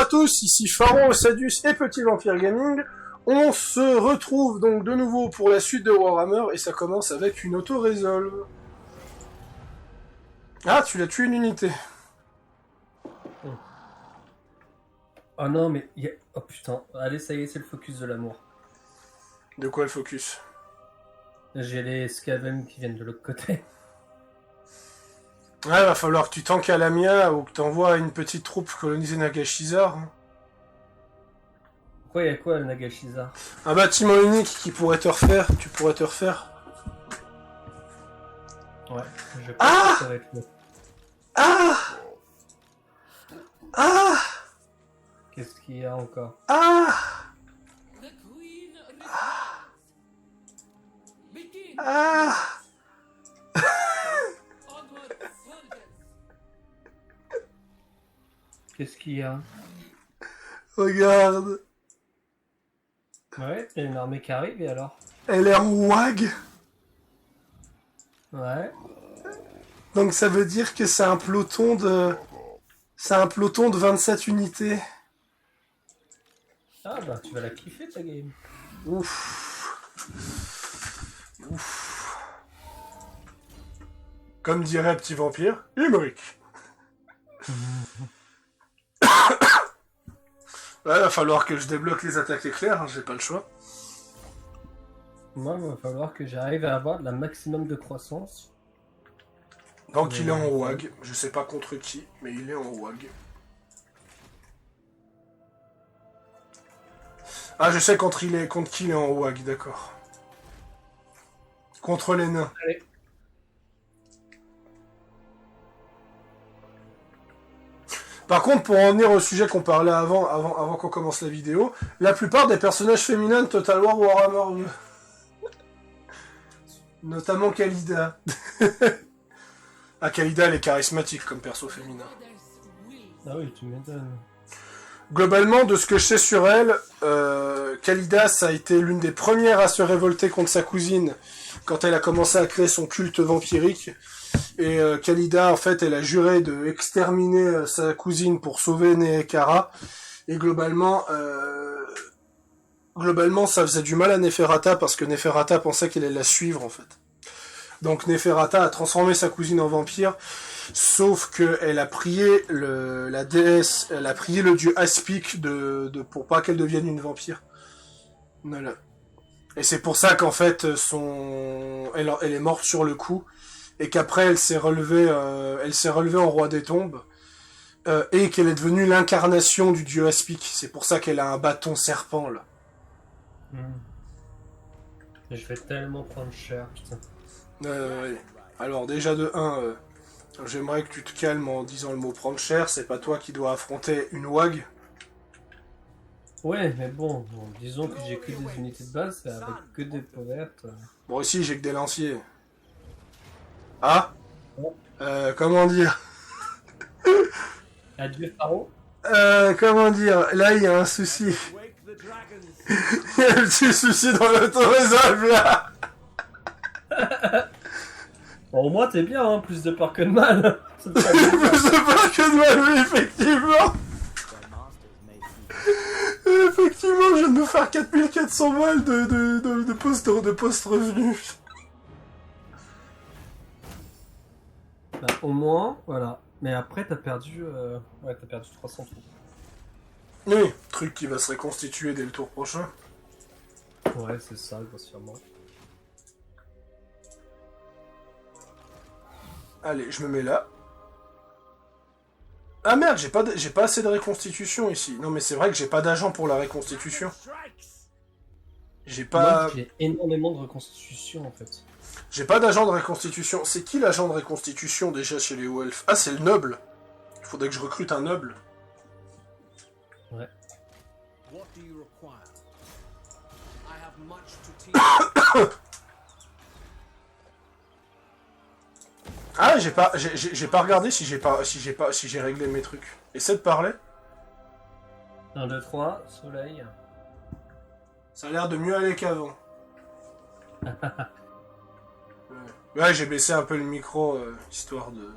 à tous, ici Pharaon, Osadius et Petit Vampire Gaming. On se retrouve donc de nouveau pour la suite de Warhammer et ça commence avec une auto-résolve. Ah, tu l'as tué une unité. Oh non, mais... Oh putain, allez, ça y est, c'est le focus de l'amour. De quoi le focus? J'ai les Skaven qui viennent de l'autre côté. Ouais, va falloir que tu tankes à Lamia ou que t'envoies une petite troupe coloniser Nagashizar. Pourquoi y'a quoi, le Nagashizar? Un bâtiment unique qui pourrait te refaire, tu pourrais te refaire. Ouais, je pense que ça va être le... Ah Ah Qu'est-ce qu'il y a encore? Ah Ah Qu'est-ce qu'il y a? Regarde. Ouais, il y a une armée qui arrive, et alors? Elle est en WAG. Ouais. Donc ça veut dire que c'est un peloton de... C'est un peloton de 27 unités. Ah bah, tu vas la kiffer, ta game. Ouf. Ouf. Comme dirait Petit Vampire, Humorique. Ouais, va falloir que je débloque les attaques éclairs, hein, j'ai pas le choix. Moi, il va falloir que j'arrive à avoir la maximum de croissance. Donc il est en WAG, je sais pas contre qui, mais il est en WAG. Ah, je sais contre qui il est en WAG, d'accord. Contre les nains. Allez. Par contre, pour en venir au sujet qu'on parlait avant qu'on commence la vidéo, la plupart des personnages féminins de Total War Warhammer 2. Notamment Khalida. Ah, Khalida, elle est charismatique comme perso féminin. Ah oui, tu m'étonnes. Globalement, de ce que je sais sur elle, Khalida, ça a été l'une des premières à se révolter contre sa cousine quand elle a commencé à créer son culte vampirique. Et Khalida, en fait, elle a juré de exterminer sa cousine pour sauver Neekara. Et globalement, ça faisait du mal à Neferata parce que Neferata pensait qu'elle allait la suivre, en fait. Donc Neferata a transformé sa cousine en vampire, sauf que elle a prié la déesse, elle a prié le dieu Aspic pour pas qu'elle devienne une vampire. Voilà. Et c'est pour ça qu'en fait elle est morte sur le coup et qu'après elle s'est relevée en roi des tombes et qu'elle est devenue l'incarnation du dieu Aspic. C'est pour ça qu'elle a un bâton serpent là. Je vais tellement prendre cher, putain. Ouais. Alors déjà de 1, j'aimerais que tu te calmes en disant le mot prendre cher, c'est pas toi qui dois affronter une WAG. Ouais, mais bon, disons que j'ai que des unités de base, avec que des peaux vertes. Bon ici j'ai que des lanciers. Ah comment dire Adieu, Pharaon. Comment dire, là il y a un souci. Il y a un petit souci dans l'autorésolve là. Bon, au moins t'es bien, hein, plus de peur que de mal. Plus de peur que de mal, oui, effectivement. Effectivement, je viens de me faire 4400 balles de post-revenu. Bah, au moins, voilà. Mais après, t'as perdu 300 troupes. Oui, truc qui va se reconstituer dès le tour prochain. Ouais, c'est ça, grossièrement. Allez, je me mets là. Ah merde, j'ai pas assez de reconstitution ici. Non mais c'est vrai que j'ai pas d'agent pour la reconstitution. J'ai pas... Moi, j'ai énormément de reconstitution, en fait. J'ai pas d'agent de reconstitution. C'est qui l'agent de reconstitution déjà chez les Wolves? Ah, c'est le noble. Il faudrait que je recrute un noble. Ouais. Ah, j'ai pas regardé si j'ai réglé mes trucs. Essaie de parler. 1, 2, 3, soleil. Ça a l'air de mieux aller qu'avant. Ouais, j'ai baissé un peu le micro, histoire de...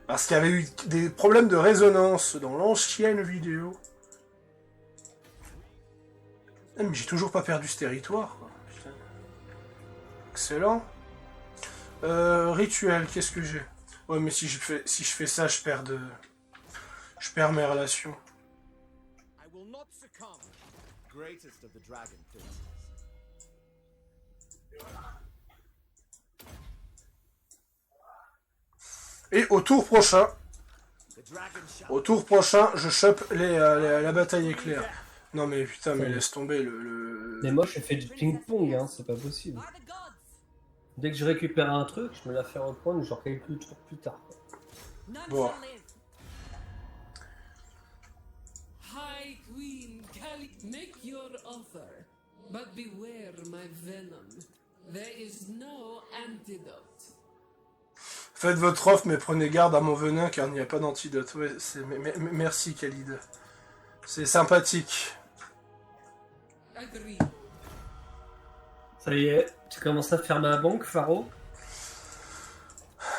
Parce qu'il y avait eu des problèmes de résonance dans l'ancienne vidéo. Ah, mais j'ai toujours pas perdu ce territoire, quoi. Putain. Excellent. Rituel, qu'est-ce que j'ai? Ouais, mais si je fais ça, je perds mes relations. I will not succumb. Greatest of the dragon princes. Et au tour prochain, je chope la bataille éclair. Non mais putain, mais laisse tomber le... Mais moi, je fais du ping-pong, hein, c'est pas possible. Dès que je récupère un truc, je me la fais reprendre genre quelques tours plus tard. Bon. High Queen Kali, make your offer, but beware my venom. There is no antidote. Faites votre offre, mais prenez garde à mon venin, car il n'y a pas d'antidote. Ouais, merci, Khalid. C'est sympathique. Agree. Ça y est, tu commences à faire ma banque, Faro?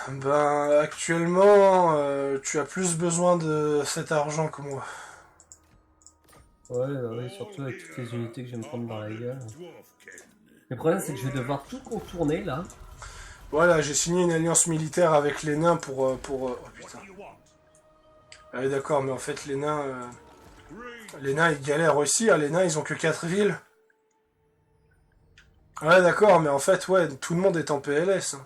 Ben, actuellement, tu as plus besoin de cet argent que moi. Ouais, bah ouais, surtout avec toutes les unités que je vais me prendre dans la gueule. Le problème, c'est que je vais devoir tout contourner, là. Voilà, j'ai signé une alliance militaire avec les nains pour... Oh putain. Ah oui, d'accord, mais en fait, les nains, ils galèrent aussi. Hein. Les nains, ils ont que 4 villes. Ouais, d'accord, mais en fait, ouais, tout le monde est en PLS. Hein.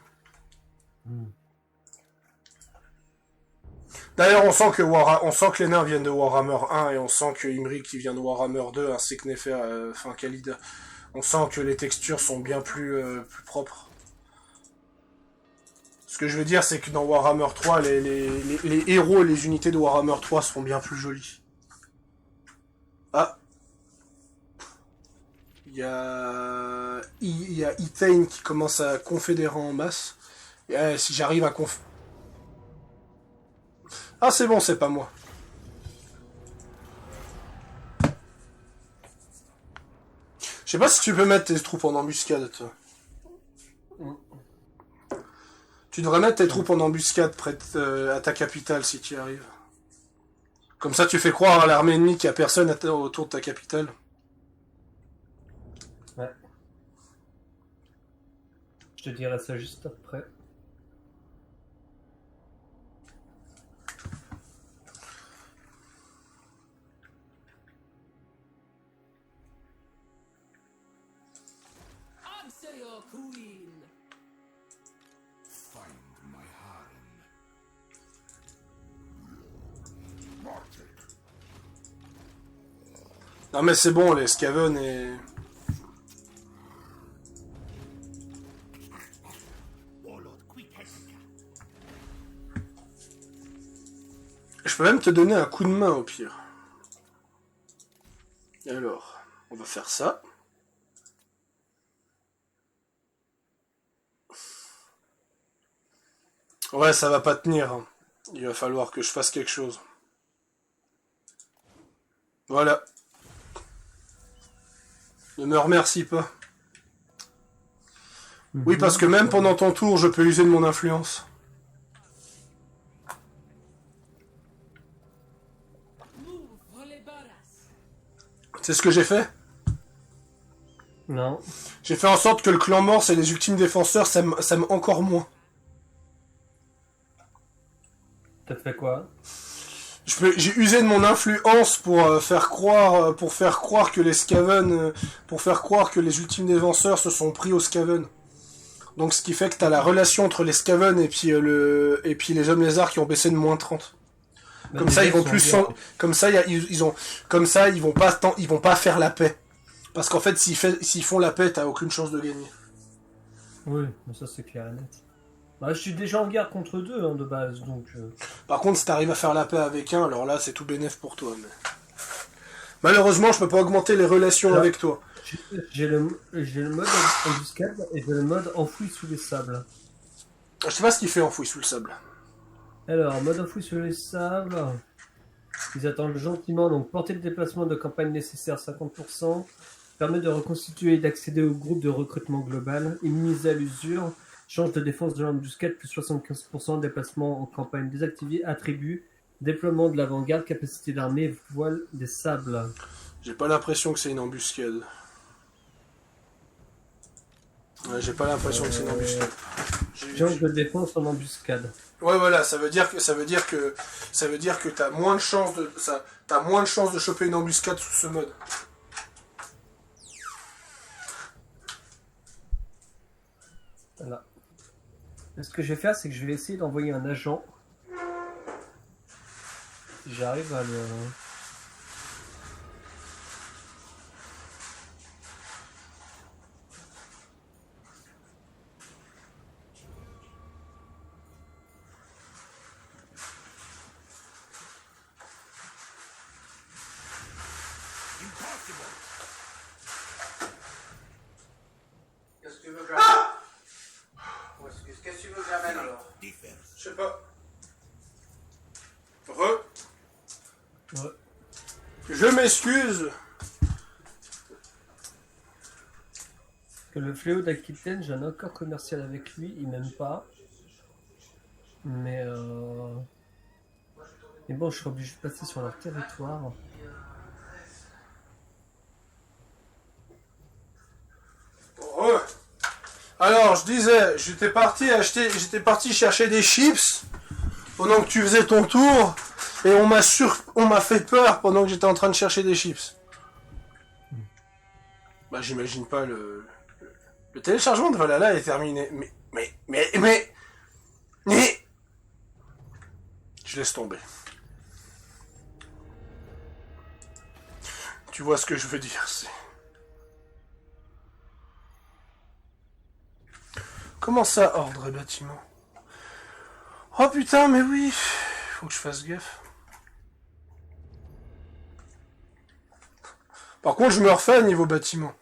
D'ailleurs, on sent que les nains viennent de Warhammer 1 et on sent que Imrik qui vient de Warhammer 2 ainsi que Khalid. On sent que les textures sont bien plus propres. Ce que je veux dire, c'est que dans Warhammer 3, les héros et les unités de Warhammer 3 seront bien plus jolis. Ah. Il y a Etain qui commence à confédérer en masse. Et, si j'arrive à Ah, c'est bon, c'est pas moi. Je sais pas si tu peux mettre tes troupes en embuscade, toi. Tu devrais mettre tes troupes en embuscade près à ta capitale si tu y arrives. Comme ça, tu fais croire à l'armée ennemie qu'il n'y a personne autour de ta capitale. Ouais. Je te dirai ça juste après. Answer your queen. Non mais c'est bon, les Skaven et... Je peux même te donner un coup de main au pire. Alors, on va faire ça. Ouais, ça va pas tenir. Hein. Il va falloir que je fasse quelque chose. Voilà. Ne me remercie pas. Oui, parce que même pendant ton tour, je peux user de mon influence. C'est ce que j'ai fait? Non. J'ai fait en sorte que le clan Morse et les ultimes défenseurs s'aiment encore moins. T'as fait quoi? J'ai usé de mon influence pour faire croire que les Skaven, pour faire croire que les ultimes défenseurs se sont pris aux Skaven. Donc ce qui fait que t'as la relation entre les Skaven et puis les hommes lézards qui ont baissé de moins 30. Comme ça ils vont plus comme ça ils vont pas faire la paix. Parce qu'en fait s'ils font la paix, t'as aucune chance de gagner. Oui, mais ça c'est clair et net. Bah, je suis déjà en guerre contre deux hein, de base, donc... Par contre, si t'arrives à faire la paix avec un, alors là, c'est tout bénef pour toi. Mais... Malheureusement, je peux pas augmenter les relations avec toi. J'ai le mode embuscade et j'ai le mode enfoui sous les sables. Je sais pas ce qu'il fait enfoui sous le sable. Alors, mode enfoui sous les sables... Ils attendent gentiment, donc porter le déplacement de campagne nécessaire 50%, permet de reconstituer et d'accéder au groupe de recrutement global, immuniser à l'usure... Change de défense de l'embuscade, plus 75%, déplacement en campagne désactivé, attribut, déploiement de l'avant-garde, capacité d'armée, voile des sables. J'ai pas l'impression que c'est une embuscade. Ouais, j'ai pas l'impression que c'est une embuscade. Change de défense en embuscade. Ouais, voilà, ça veut dire que t'as moins de chances t'as moins de chances de choper une embuscade sous ce mode. Voilà. Et ce que je vais faire, c'est que je vais essayer d'envoyer un agent. Si j'arrive à le... Qu'est-ce que tu veux que j'amène? Qu'est-ce que tu veux que j'amène alors? Je sais pas. Ouais. Je m'excuse. Que le fléau d'Aquitaine, j'ai un accord commercial avec lui, il m'aime pas. Mais bon, je serai obligé de passer sur leur territoire. Alors, je disais, j'étais parti chercher des chips pendant que tu faisais ton tour et on m'a fait peur pendant que j'étais en train de chercher des chips. Bah, j'imagine pas le téléchargement de Valhalla est terminé. Mais, je laisse tomber. Tu vois ce que je veux dire, c'est... Comment ça, ordre et bâtiment? Oh putain, mais oui. Faut que je fasse gaffe. Par contre, je me refais à niveau bâtiment.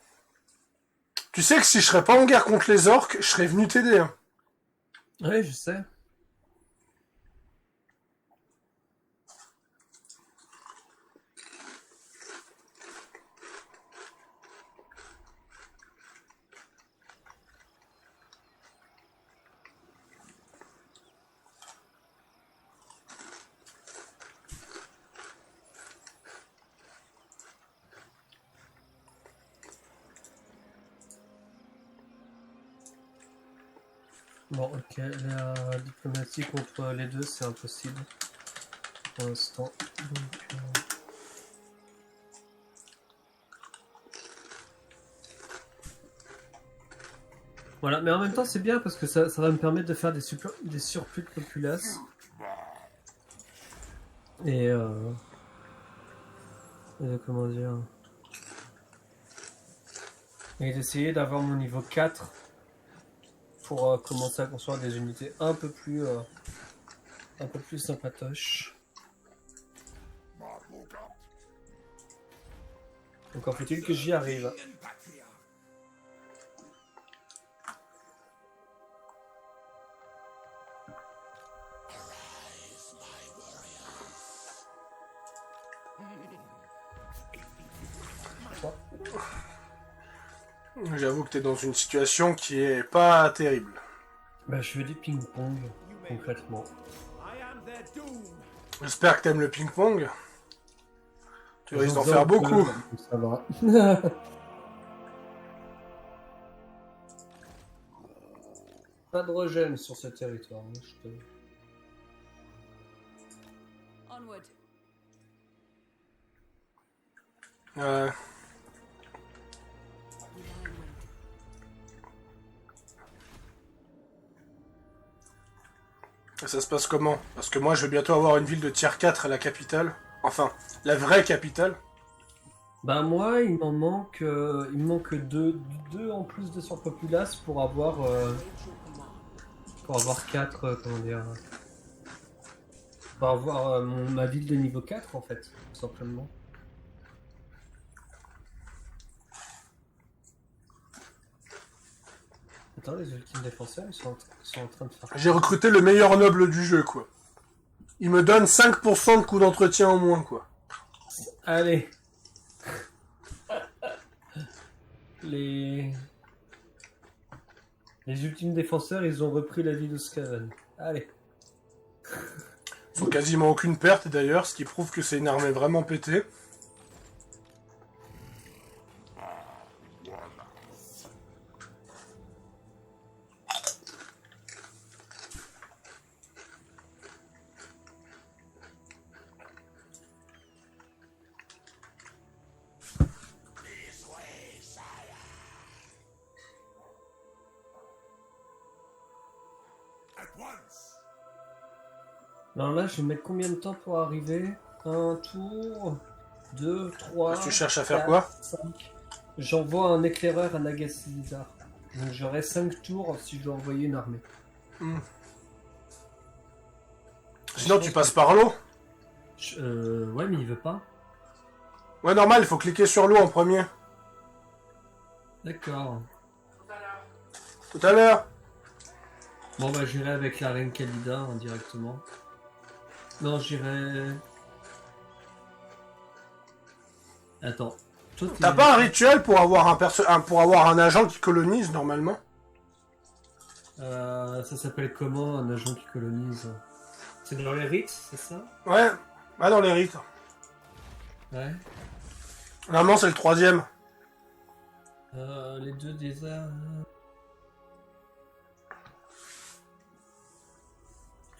Tu sais que si je serais pas en guerre contre les orques, je serais venu t'aider. Hein. Ouais, je sais. Bon, ok, la diplomatie contre les deux, c'est impossible pour l'instant. Donc, voilà, mais en même temps, c'est bien parce que ça va me permettre de faire des surplus de populace. Et comment dire. Et d'essayer d'avoir mon niveau 4 pour commencer à construire des unités un peu plus sympatoches. Encore faut-il que j'y arrive. J'avoue que t'es dans une situation qui est pas terrible. Bah, je fais du ping-pong, concrètement. J'espère que t'aimes le ping-pong. Tu risques d'en faire beaucoup. Ça va. Pas de régène sur ce territoire. Hein, je te... Onward. Et ça se passe comment? Parce que moi, je vais bientôt avoir une ville de tier 4 à la capitale. Enfin, la vraie capitale. Bah moi, il me manque deux en plus de surpopulace pour avoir 4, comment dire, pour avoir ma ville de niveau 4 en fait, tout simplement. Attends, les ultimes défenseurs, ils sont en train de faire... J'ai recruté le meilleur noble du jeu, quoi. Il me donne 5% de coût d'entretien en moins, quoi. Allez. Les ultimes défenseurs, ils ont repris la vie de Skaven. Allez. Ils ont quasiment aucune perte, d'ailleurs, ce qui prouve que c'est une armée vraiment pétée. Alors là, je vais mettre combien de temps pour arriver? Un tour, 2, 3. Tu cherches à faire quoi? 5. J'envoie un éclaireur à Nagasidar. Donc j'aurai 5 tours si je dois envoyer une armée. Sinon, tu passes par l'eau. Ouais, mais il veut pas. Ouais, normal, il faut cliquer sur l'eau en premier. D'accord. Tout à l'heure. Bon, bah j'irai avec la reine Kalida directement. Non, j'irai... Attends. Toi, T'as pas un rituel pour avoir pour avoir un agent qui colonise, normalement? Ça s'appelle comment, un agent qui colonise? C'est dans les rites, c'est ça? Ouais, va dans les rites. Ouais. Normalement, c'est le 3e. Les deux déserts...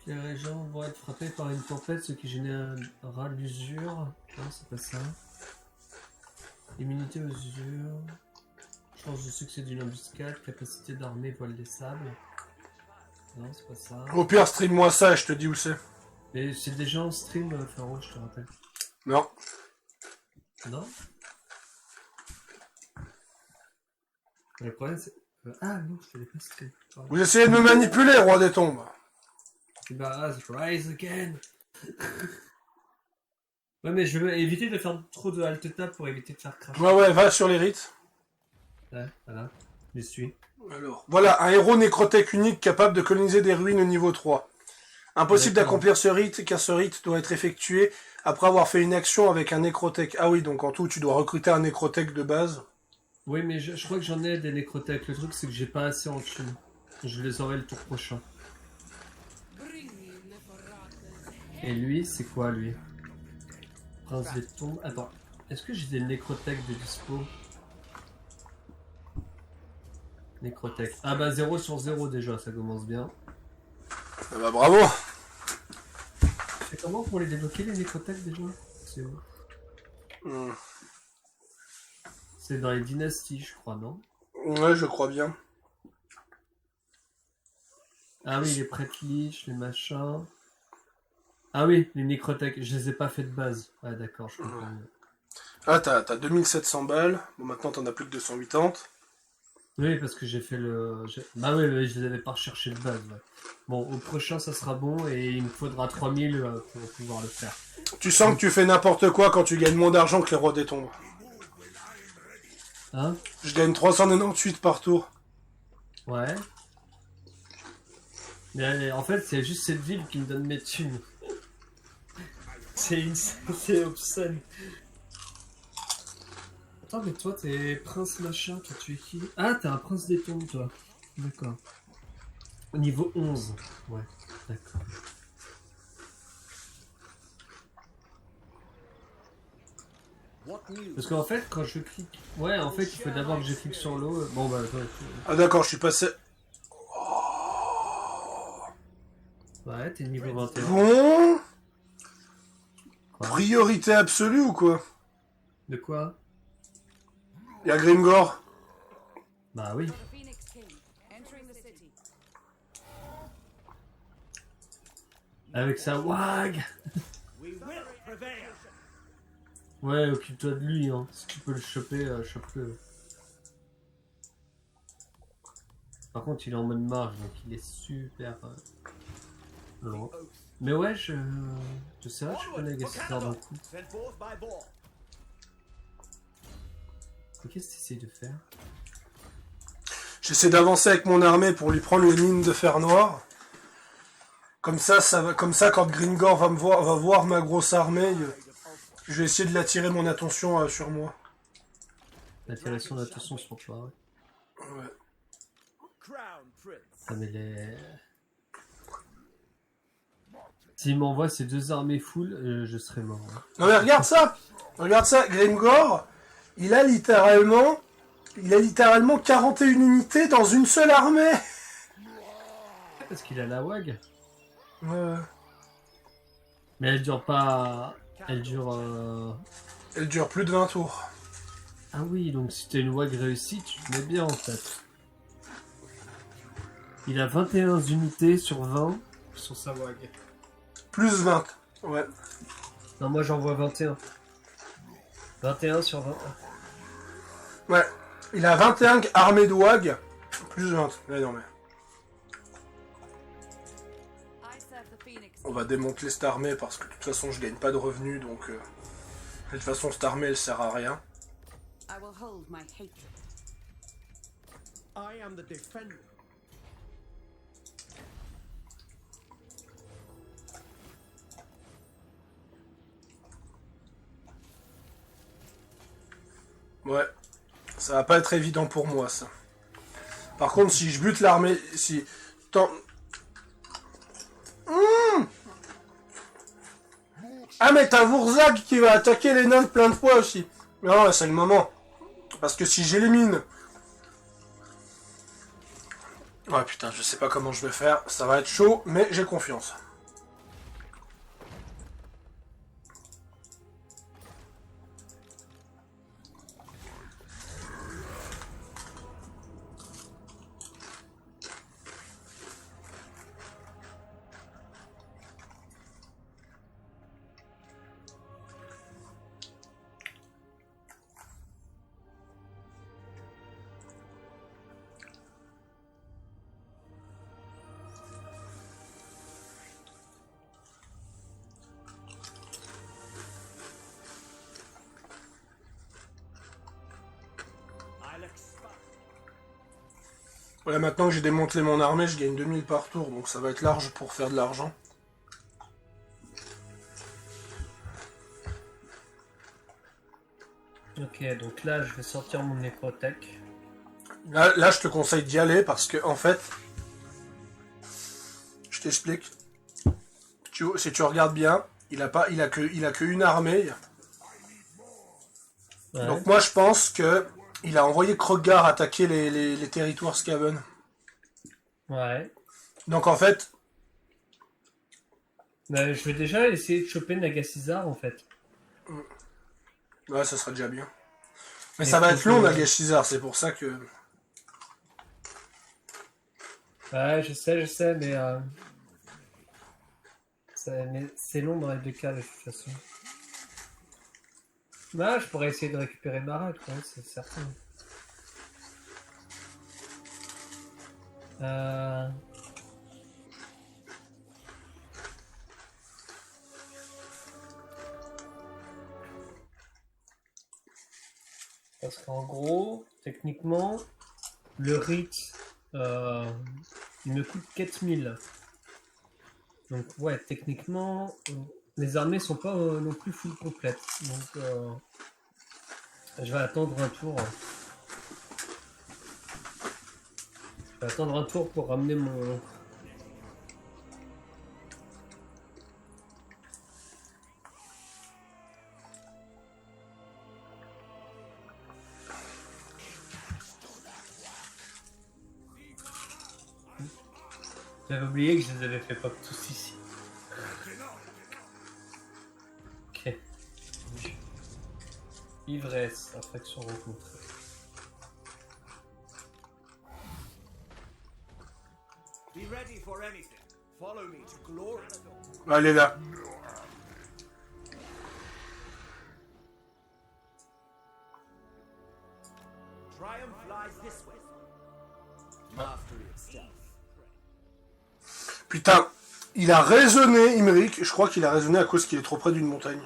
Les régions vont être frappées par une tempête, ce qui générera l'usure. Non, c'est pas ça. Immunité aux usures. Chance de succès d'une embuscade. Capacité d'armée voile des sables. Non, c'est pas ça. Au pire, stream-moi ça et je te dis où c'est. Mais c'est déjà en stream, Faro, je te rappelle. Non. Non. Le problème, c'est... Ah non, je te l'ai pas stream. Pardon. Vous essayez de me manipuler, roi des tombes. Rise again. Ouais, mais je veux éviter de faire trop de alt tab pour éviter de faire crash. Ouais, va sur les rites. Ouais, voilà, je suis. Alors, voilà, un héros nécrotech unique capable de coloniser des ruines au niveau 3. Impossible d'accomplir ce rite, car ce rite doit être effectué après avoir fait une action avec un nécrotech. Ah oui, donc en tout, tu dois recruter un nécrotech de base. Oui, mais je crois que j'en ai des nécrotech. Le truc, c'est que j'ai pas assez en thune. Je les aurai le tour prochain. Et lui, c'est quoi, lui? Prince des tombes. Attends, est-ce que j'ai des nécrotech de dispo? Nécrotech. Ah bah 0 sur 0 déjà, ça commence bien. Ah bah bravo. C'est comment pour les débloquer, les nécrotech déjà? C'est où? C'est dans les dynasties, je crois, non? Ouais, je crois bien. Ah oui, les prêtres lich, les machins... Ah oui, les nécrotech, je les ai pas fait de base. Ouais, d'accord, je comprends. Ah, t'as 2700 balles. Bon, maintenant, t'en as plus que 280. Oui, parce que j'ai fait le... Bah oui, je les avais pas recherchés de base. Ouais. Bon, au prochain, ça sera bon, et il me faudra 3000 pour pouvoir le faire. Tu sens que tu fais n'importe quoi quand tu gagnes moins d'argent que les rois des tombes. Hein? Je gagne 398 par tour. Ouais. Mais en fait, c'est juste cette ville qui me donne mes thunes. C'est obscène. Attends, mais toi, t'es prince machin, toi, tu es qui? Ah, t'es un prince des tombes, toi. D'accord. Au niveau 11. Ouais, d'accord. Parce qu'en fait, quand je clique... Ouais, en fait, il faut d'abord que je clique sur l'eau. Bon, bah... Ah d'accord, je suis passé... Ouais, t'es niveau 21. Bon... Quoi? Priorité absolue ou quoi? De quoi? Y'a Grimgor. Bah oui. Avec sa wag. Ouais, occupe-toi de lui, hein. Si tu peux le choper, chope-le. Par contre, il est en mode marge, donc il est super loin. Mais ouais, je sais pas, je connais Gassiter d'un coup. Et qu'est-ce que tu essaies de faire? J'essaie d'avancer avec mon armée pour lui prendre les mines de fer noir. Comme ça, quand Gringor va voir ma grosse armée, je vais essayer de l'attirer mon attention sur moi. L'attirer son attention sur toi, ouais. Ah, mais les... S'il m'envoie ces deux armées full, je serai mort. Hein. Non mais regarde ça, Grimgor, il a littéralement 41 unités dans une seule armée. Parce qu'il a la wag. Ouais. Mais elle dure pas... Elle dure plus de 20 tours. Ah oui, donc si t'as une wag réussie, tu te mets bien en fait. Il a 21 unités sur 20 sur sa wag. Plus 20. Ouais. Non, moi j'en vois 21. 21 sur 20. Ouais. Il a 21 armée de WAG. Plus 20. Ouais, non, mais... On va démanteler cette armée parce que de toute façon je gagne pas de revenus, donc... de toute façon cette armée elle sert à rien. I am the defender. Ouais. Ça va pas être évident pour moi, ça. Par contre, si je bute l'armée... Si... Tant... Ah, mais t'as Wurzag qui va attaquer les nains plein de fois aussi. Non, c'est le moment. Parce que si j'élimine... Ouais, putain, je sais pas comment je vais faire. Ça va être chaud, mais j'ai confiance. Voilà, maintenant que j'ai démantelé mon armée, je gagne 2000 par tour, donc ça va être large pour faire de l'argent. Ok, donc là je vais sortir mon nécrotech. Là, je te conseille d'y aller parce que, en fait, je t'explique. Si tu regardes bien, il a que une armée. Ouais. Donc moi, je pense que il a envoyé Krogar attaquer les territoires Skaven. Ouais. Donc en fait, Bah, je vais déjà essayer de choper Nagasizar en fait. ouais, ça serait déjà bien. Mais Et ça va faut être long, que- Nagashizar, c'est pour ça que... Ouais, je sais, mais c'est long dans les deux cas de toute façon. Bah, je pourrais essayer de récupérer Marak, ouais, c'est certain. Euh... Parce qu'en gros, techniquement, le rite, il me coûte 4000. Donc ouais, techniquement, les armées sont pas non plus full complètes. Donc je vais attendre un tour. Je vais attendre un tour pour ramener mon... J'avais oublié que je les avais fait pas tous ici. Ok. Ivresse, infraction rencontrée. Be ready for anything. Follow me to glory. Allez là. Triumph lies this way. Mastery of stealth. Putain, il a raisonné, Imric. Je crois qu'il a raisonné à cause qu'il est trop près d'une montagne.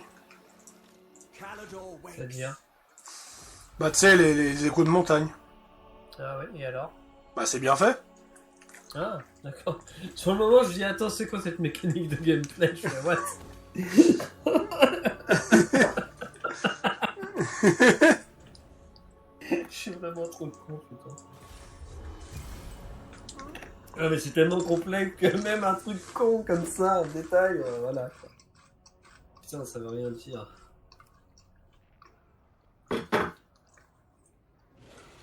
Calador waits. C'est-à-dire... Bah tu sais, les échos de montagne. Ah ouais, et alors? Bah c'est bien fait. Ah, d'accord. Sur le moment, je dis, attends, c'est quoi cette mécanique de gameplay? Je fais, what? Je suis vraiment trop con, putain. Ah, mais c'est tellement complexe que même un truc con comme ça, en détail, voilà. Putain, ça veut rien dire.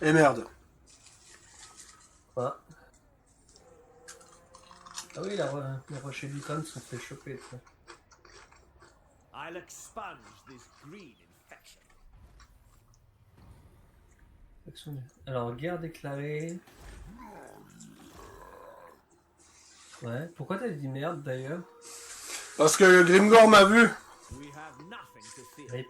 Et merde. Quoi? Ah oui, les rochers du crâne sont fait choper, ça. I'll expunge this green infection. Alors, guerre déclarée. Ouais, pourquoi t'as dit merde d'ailleurs? Parce que Grimgor m'a vu. We have nothing to fear. Rip.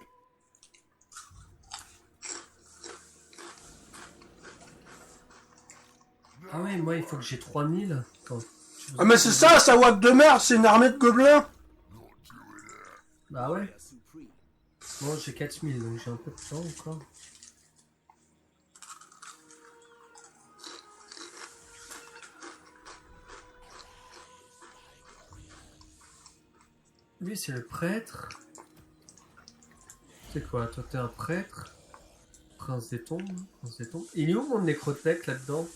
Ah ouais, moi il faut que j'ai 3000. Attends, Ah mais c'est ça, sa WAP de merde, c'est une armée de gobelins. Bah ouais. Supreme. Bon, j'ai 4000, donc j'ai un peu de temps encore. Lui, c'est le prêtre. C'est quoi? Toi, t'es un prêtre? Prince des tombes? Prince des tombes. Il est où mon nécrothèque là-dedans?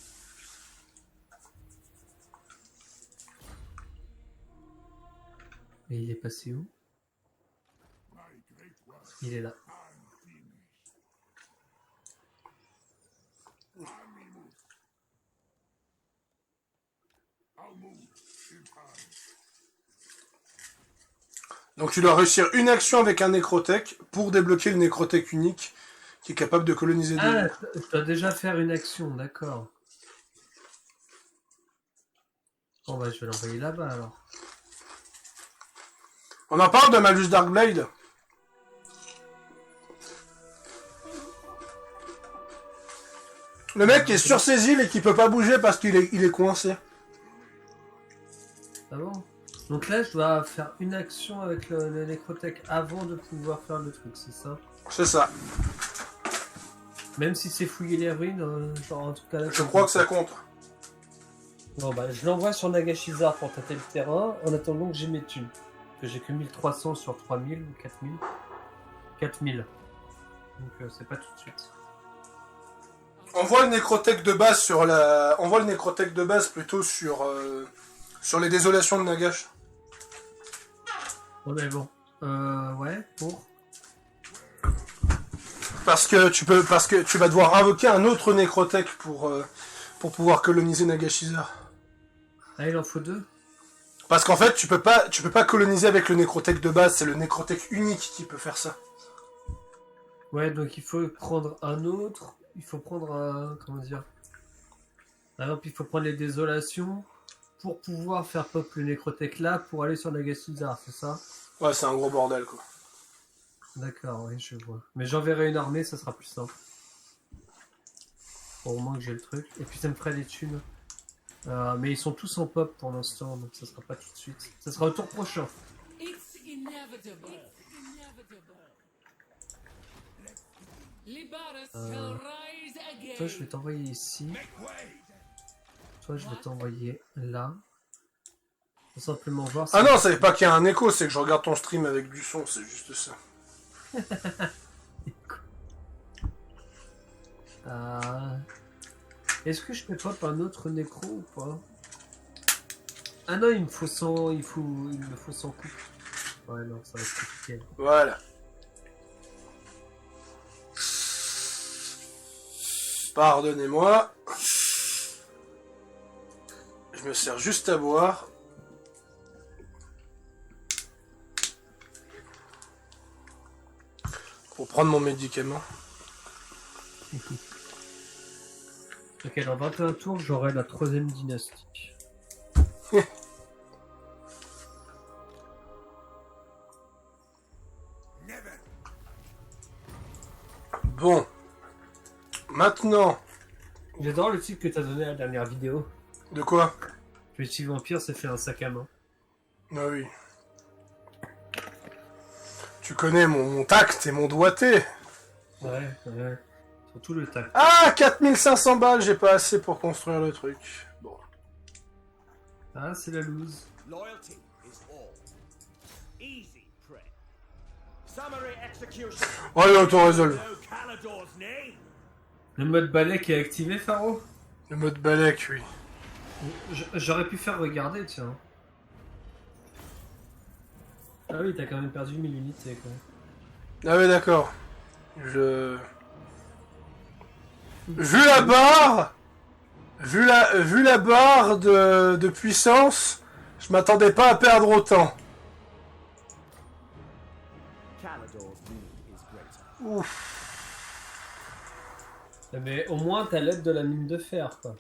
Et il est passé où? Il est là. Donc tu dois réussir une action avec un nécrothèque pour débloquer le nécrothèque unique qui est capable de coloniser des... Ah, je dois déjà faire une action, d'accord. Bon bah je vais l'envoyer là-bas alors. On en parle de Malus Darkblade. Le mec qui est sur ses îles et qui peut pas bouger parce qu'il est coincé. Ah bon? Donc là je dois faire une action avec le nécrothèque avant de pouvoir faire le truc, c'est ça? C'est ça. Même si c'est fouiller les ruines, genre en tout cas là... Je crois que ça compte. Bon bah je l'envoie sur Nagashizar pour tâter le terrain en attendant que j'ai mes thunes. Que j'ai que 1300 sur 3000 ou 4000. 4000. Donc c'est pas tout de suite. On voit le nécrothèque de base sur la... On voit le nécrothèque de base plutôt sur les désolations de Nagash. Ouais mais bon. Ouais, pour... Parce que tu vas devoir invoquer un autre nécrothèque pour pouvoir coloniser Nagashizar. Ah il en faut deux? Parce qu'en fait, tu peux pas coloniser avec le nécrothèque de base, c'est le nécrothèque unique qui peut faire ça. Ouais, donc il faut prendre un autre, il faut prendre un... Comment dire? Par exemple, il faut prendre les désolations pour pouvoir faire pop le nécrothèque là pour aller sur Nagashizar, c'est ça? Ouais, c'est un gros bordel, quoi. D'accord, oui, je vois. Mais j'enverrai une armée, ça sera plus simple. Au moins que j'ai le truc. Et puis ça me ferait des thunes. Mais ils sont tous en pop pour l'instant, donc ça sera pas tout de suite. Ça sera au tour prochain. It's inevitable. Libaras shall rise again. Toi, je vais t'envoyer ici. Toi, je vais t'envoyer là. Pour simplement voir si... Ah non, c'est pas qu'il y a un écho, c'est que je regarde ton stream avec du son, c'est juste ça. Est-ce que je peux pop un autre nécro ou pas? Ah non, il me faut 100, il me faut 100 coups. Ouais, non, ça va être compliqué. Voilà. Pardonnez-moi. Je me sers juste à boire. Pour prendre mon médicament. Ok, dans 21 tours, j'aurai la 3ème dynastie. Bon. Maintenant. J'adore le titre que t'as donné à la dernière vidéo. De quoi? Petit vampire s'est fait un sac à main. Ah oui. Tu connais mon tact et mon doigté. Ouais. Surtout le tac. Ah, 4500 balles, j'ai pas assez pour construire le truc. Bon. Ah, c'est la loose. Loyalty is all. Easy prey. Summary execution. Oh, il auto-résolve. No Calador's name. Le mode balai qui est activé, Faro? Le mode balèque, oui. J'aurais pu faire regarder, tiens. Ah oui, t'as quand même perdu 1000 unités, quoi. Ah oui, d'accord. Vu la barre... Vu la barre de puissance, je m'attendais pas à perdre autant. Calador's need is greater. Ouf. Mais au moins, t'as l'aide de la mine de fer, quoi.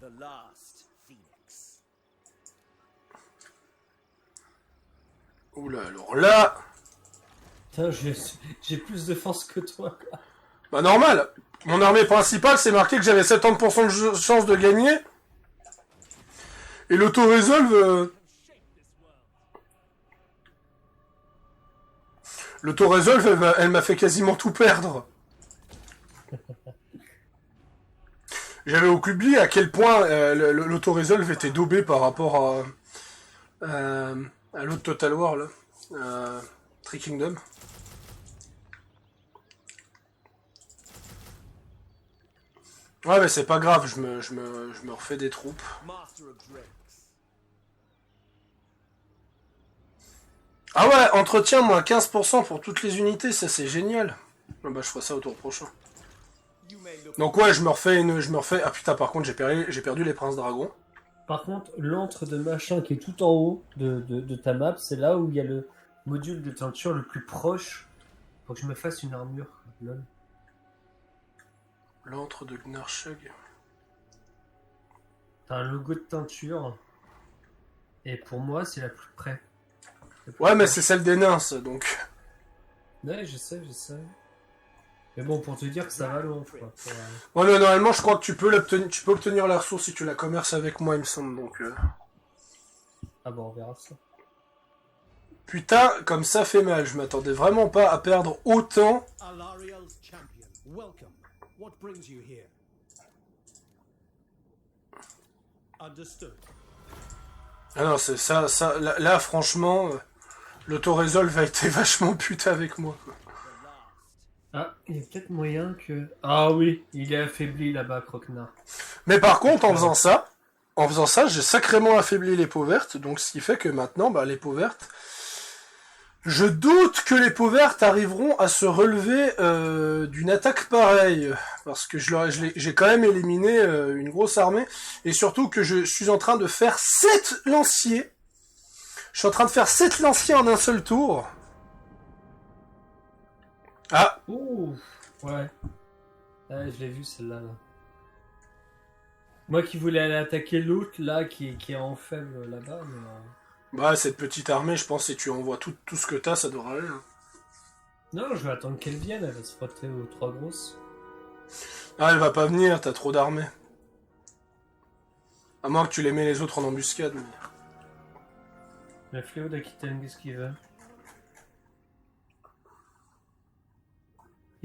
The last phoenix. Oula, alors là... Putain, j'ai plus de force que toi. Bah normal. Mon armée principale, c'est marqué que j'avais 70% de chance de gagner. Et l'auto-résolve... L'auto-résolve, elle m'a fait quasiment tout perdre. J'avais oublié à quel point l'auto-résolve était daubé par rapport à l'autre Total War, là. Three Kingdom. Ouais, mais c'est pas grave, je me refais des troupes. Master of Drakes. Ah ouais, entretien moins 15% pour toutes les unités, ça c'est génial. Ah bah je ferai ça au tour prochain. You may look Donc ouais, je me refais... Ah putain, par contre, j'ai perdu les princes dragons. Par contre, l'antre de machin qui est tout en haut de ta map, c'est là où il y a le module de teinture le plus proche. Faut que je me fasse une armure. Lol. L'antre de Gnarchug. T'as un logo de teinture. Et pour moi, c'est la plus près. Ouais, mais c'est celle des nains, ça, donc... Ouais, je sais. Mais bon, pour te dire que ça va loin, quoi. Ouais, mais normalement, je crois que tu peux obtenir la ressource si tu la commerces avec moi, il me semble, donc... Ah bon, on verra ça. Putain, comme ça fait mal, je m'attendais vraiment pas à perdre autant. Alariel's champion. Welcome. What brings you here? Understood. Ah non, c'est ça, là franchement, l'auto-résolve a été vachement pute avec moi, quoi. Ah, il y a peut-être moyen que... Ah oui, il est affaibli là-bas, Croquenard. Mais par contre, en faisant ça, j'ai sacrément affaibli les peaux vertes, donc ce qui fait que maintenant, bah, les peaux vertes... Je doute que les peaux vertes arriveront à se relever d'une attaque pareille, parce que j'ai quand même éliminé une grosse armée, et surtout que je suis en train de faire 7 lanciers. Je suis en train de faire 7 lanciers en un seul tour. Ah, Ouh, ouais. Ouais, je l'ai vu celle-là. Là. Moi qui voulais aller attaquer l'autre, là, qui est en faible là-bas, mais... bah cette petite armée, je pense, si tu envoies tout ce que t'as, ça devrait aller. Hein. Non, je vais attendre qu'elle vienne, elle va se frotter aux 3 grosses. Ah, elle va pas venir, t'as trop d'armées. À moins que tu les mets les autres en embuscade. Mais... Le fléau d'Aquitaine, qu'est-ce qu'il veut?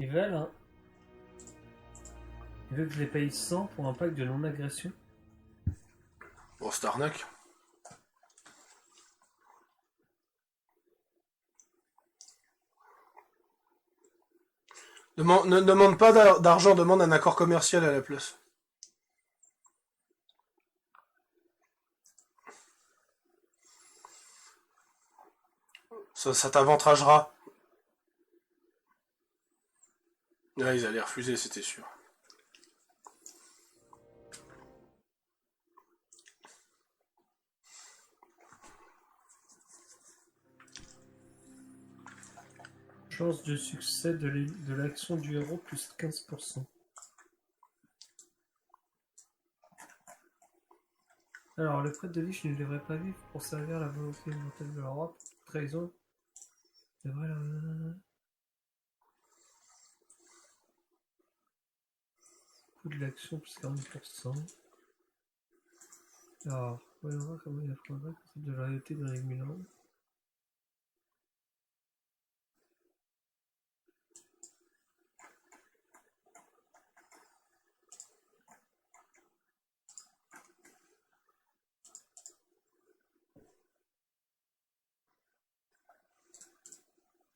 Il veut, là. Il veut que je les paye 100 pour un pack de non-agression. Bon, c'est arnaque. Ne demande pas d'argent, demande un accord commercial à la place. Ça t'avantagera. Ah, ils allaient refuser, c'était sûr. Chance de succès de l'action du héros plus 15%. Alors, le prêtre de Lich ne devrait pas vivre pour servir la volonté mortelle de l'Europe. Trahison. C'est vrai, là. Coût de l'action plus 40%. Alors, voyons voir comment il affrontera le de la loyauté dans les Milan.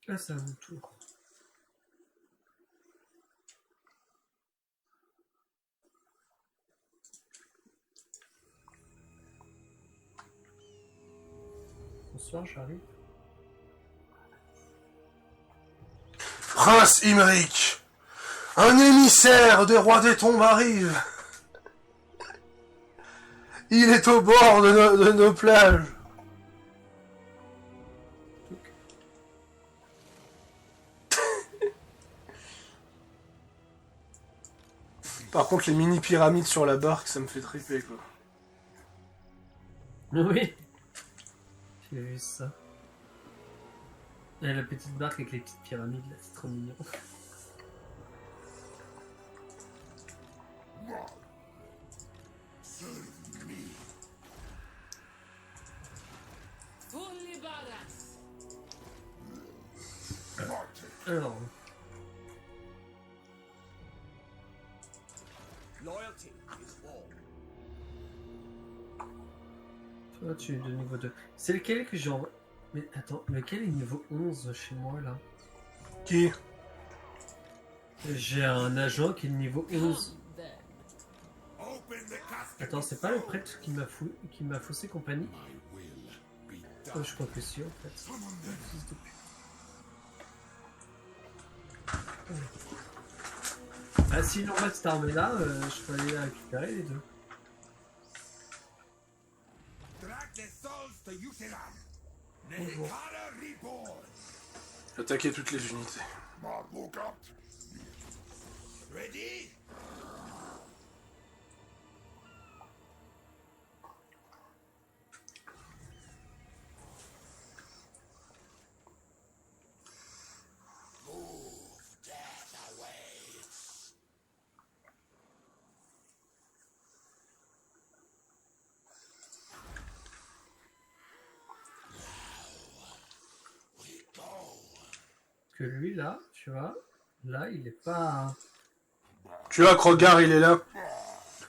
Ah, c'est à mon tour. Bonsoir, j'arrive. Prince Imric, un émissaire des rois des tombes arrive. Il est au bord de nos plages. Par contre, les mini-pyramides sur la barque, ça me fait triper, quoi. Oui. J'ai vu ça. Et la petite barque avec les petites pyramides, là, c'est trop mignon. Fully badass. Alors, Loyalty is all. toi, tu es de niveau 2. C'est lequel que j'ai envoyé? Mais attends, lequel est niveau 11 chez moi, là? Qui? J'ai un agent qui est de niveau 11. Come then. Attends, c'est pas le prêtre qui m'a faussé compagnie? Oh, je crois que si, en fait. Fils de pute. Ah, s'il en reste cette armée-là, je peux aller la récupérer, les deux. Bonjour. Attaquer toutes les unités. Parce que lui, là, tu vois, là, il est pas... Tu vois, Krogar, il est là.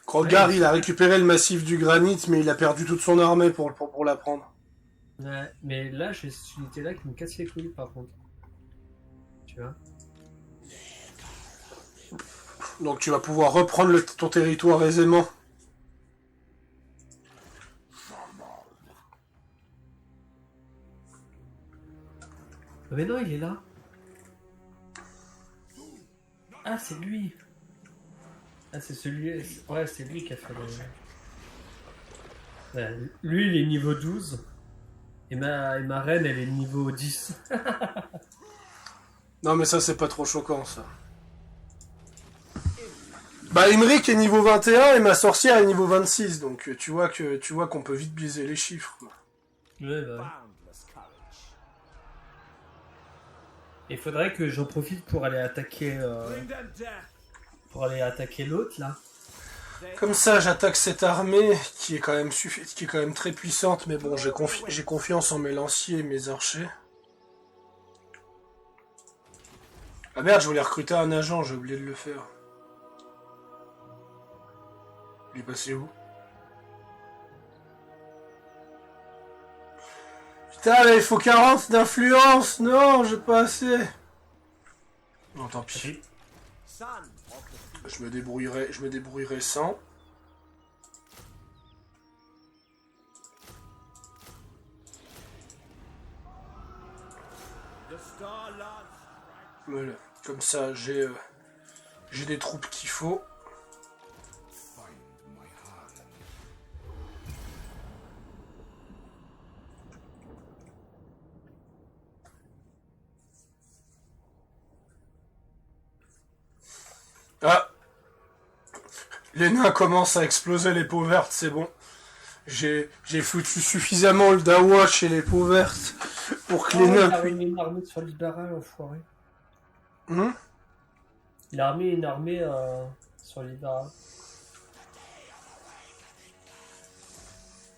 Krogar, il a récupéré le massif du granit, mais il a perdu toute son armée pour la prendre. Ouais, mais là, j'ai cette unité-là qui me casse les couilles, par contre. Tu vois? Donc tu vas pouvoir reprendre ton territoire aisément. Mais non, il est là. Ah, c'est lui. Ah, c'est celui... Ouais, c'est lui qui a fait le... Ouais, lui, il est niveau 12. Et ma reine, elle est niveau 10. Non mais ça c'est pas trop choquant ça. Bah Imric est niveau 21 et ma sorcière est niveau 26, donc tu vois qu'on peut vite biaiser les chiffres. Quoi. Ouais, bah ouais. Boundless courage. Il faudrait que j'en profite pour aller attaquer... Bring them death. pour aller attaquer l'autre, là. Comme ça j'attaque cette armée qui est quand même qui est quand même très puissante, mais bon j'ai confiance en mes lanciers et mes archers. Ah merde, je voulais recruter un agent, j'ai oublié de le faire. Il est passé où? Putain, mais il faut 40 d'influence. Non, j'ai pas assez. Non, tant pis. Son of the Je me débrouillerai sans. The Star Lance. Voilà. Comme ça, j'ai des troupes qu'il faut. Ah! Les nains commencent à exploser les peaux vertes, c'est bon. J'ai foutu suffisamment le dawa chez les peaux vertes pour que les Il a nains... remis une armée sur Libéral, enfoiré. Hmm. Il a remis une armée sur Libéral.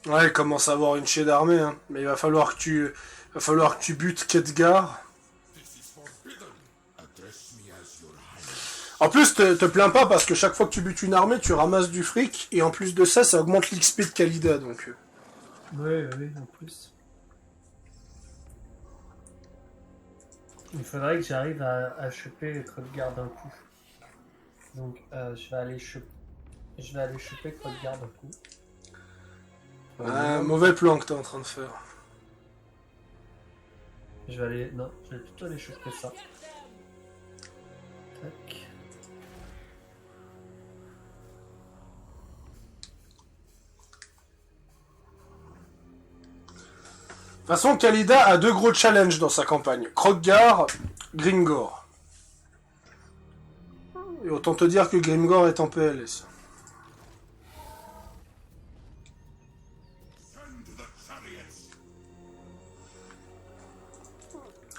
Ouais, il commence à avoir une chier d'armée, hein. Mais il va falloir que tu butes Khedgar. En plus, te plains pas parce que chaque fois que tu butes une armée, tu ramasses du fric et en plus de ça, ça augmente l'XP de Khalida, donc. Oui, en plus. Il faudrait que j'arrive à choper les Krogar d'un coup. Donc, je vais aller choper Krogar d'un coup. Mauvais plan que t'es en train de faire. Je vais plutôt aller choper ça. Tac. De toute façon, Khalida a deux gros challenges dans sa campagne. Krogar, Grimgor. Et autant te dire que Grimgor est en PLS.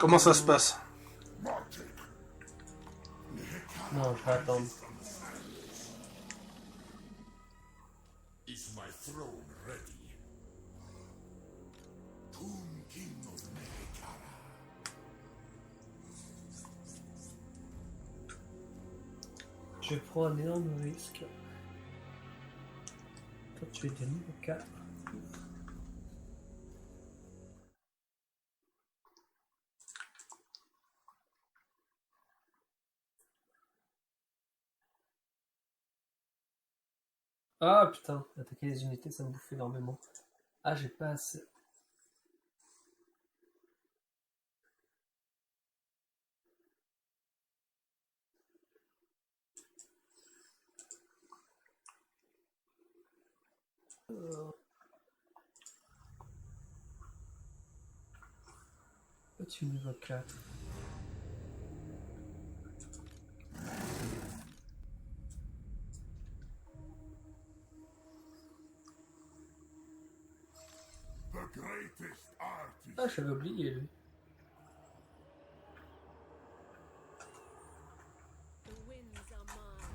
Comment ça se passe? Non, je vais attendre. Is my throne ready? Tomb King of Mekara. Je prends un énorme risque. Toi, tu es de niveau 4. Ah putain, attaquer les unités, ça me bouffe énormément. Ah, j'ai pas assez. Toi, tu es niveau 4. The greatest artist. Ah, j'avais oublié lui. The winds are mine.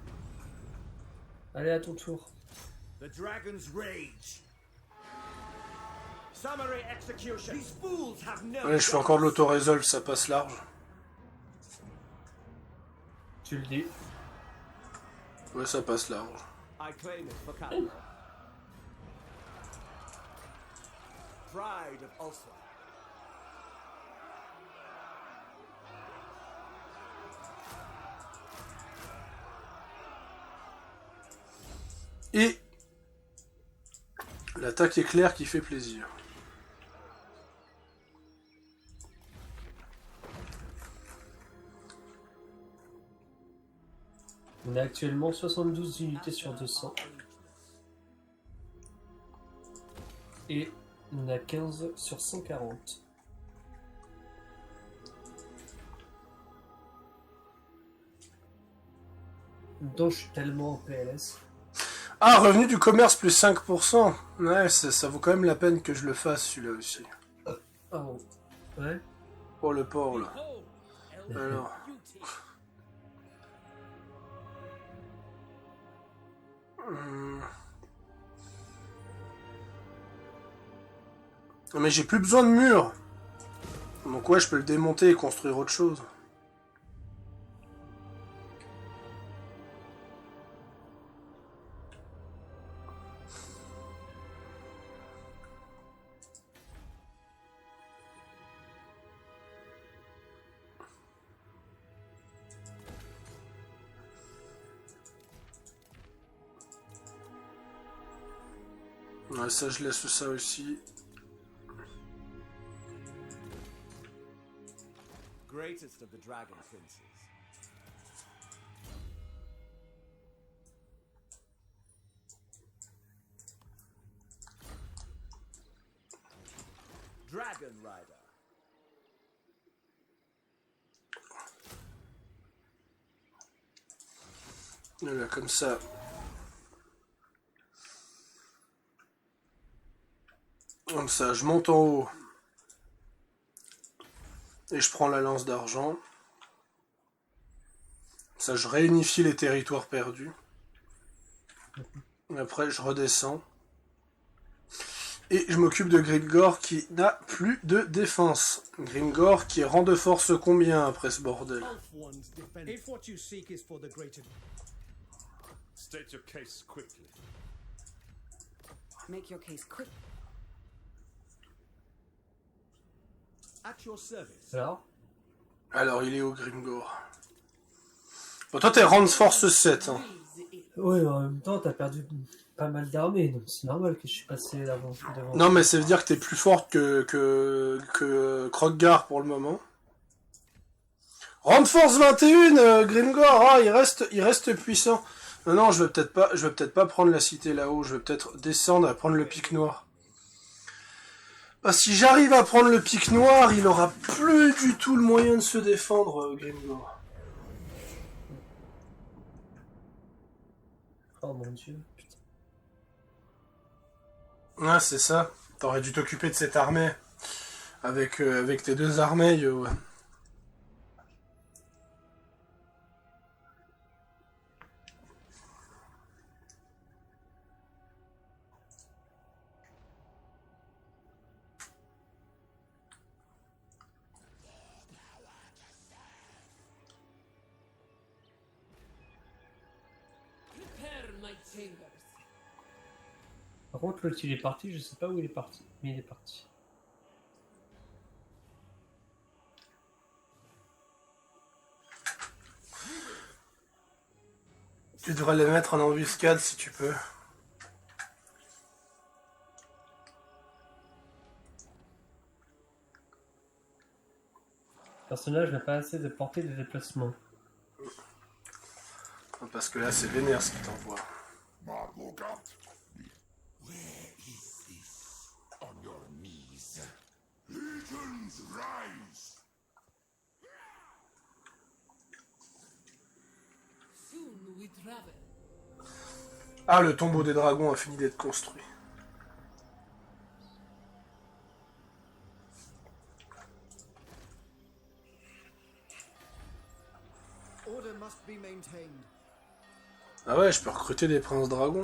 Allez, à ton tour. The dragon's rage. Summary execution. These fools have no. Ouais, je fais encore de l'auto-resolve, ça passe large. Tu le dis. Ouais, ça passe large. I claim it for Kalma. Pride of Ulster. Et l'attaque éclair qui fait plaisir. On a actuellement 72 unités sur 200. Et on a 15 sur 140. Donc je suis tellement en PLS. Ah, revenu du commerce plus 5%. Ouais, ça vaut quand même la peine que je le fasse, celui-là aussi. Oh. Ouais. Oh, le pauvre, là. Alors... Mais j'ai plus besoin de murs. Donc ouais, je peux le démonter et construire autre chose. Ouais, ça je laisse ça aussi. Greatest of the dragon princes. Dragon Rider. Voilà, comme ça. Comme ça, je monte en haut. Et je prends la lance d'argent. Ça, je réunifie les territoires perdus. Et après, je redescends. Et je m'occupe de Grimgor qui n'a plus de défense. Grimgor qui est rang de force combien après ce bordel? If what you seek is for the greater... State your case quickly. Make your case quick. At your service. Alors il est où Grimgor? Bon, toi t'es rang de force 7. Hein. ouais, en même temps, t'as perdu pas mal d'armées, donc c'est normal que je suis passé devant. Non, mais ça veut dire que t'es plus forte que Krogar pour le moment. Rang de force 21, Grimgor, ah, il reste puissant. Non, je vais peut-être pas prendre la cité là-haut, je vais peut-être descendre à prendre le pic noir. Bah, si j'arrive à prendre le pic noir, il aura plus du tout le moyen de se défendre, Grimgor. Oh mon dieu, putain. Ouais, c'est ça. T'aurais dû t'occuper de cette armée. Avec tes deux armées, yo. chambers. Par contre, l'autre, il est parti, je sais pas où il est parti, mais il est parti. Tu devrais les mettre en embuscade si tu peux. Le personnage n'a pas assez de portée de déplacement. Parce que là, c'est vénère ce qui t'envoie. Marlogat, where is this? On your knees. Legions rise! Soon we travel. Ah, le tombeau des dragons a fini d'être construit. Order must be maintained. Ah ouais, je peux recruter des princes dragons.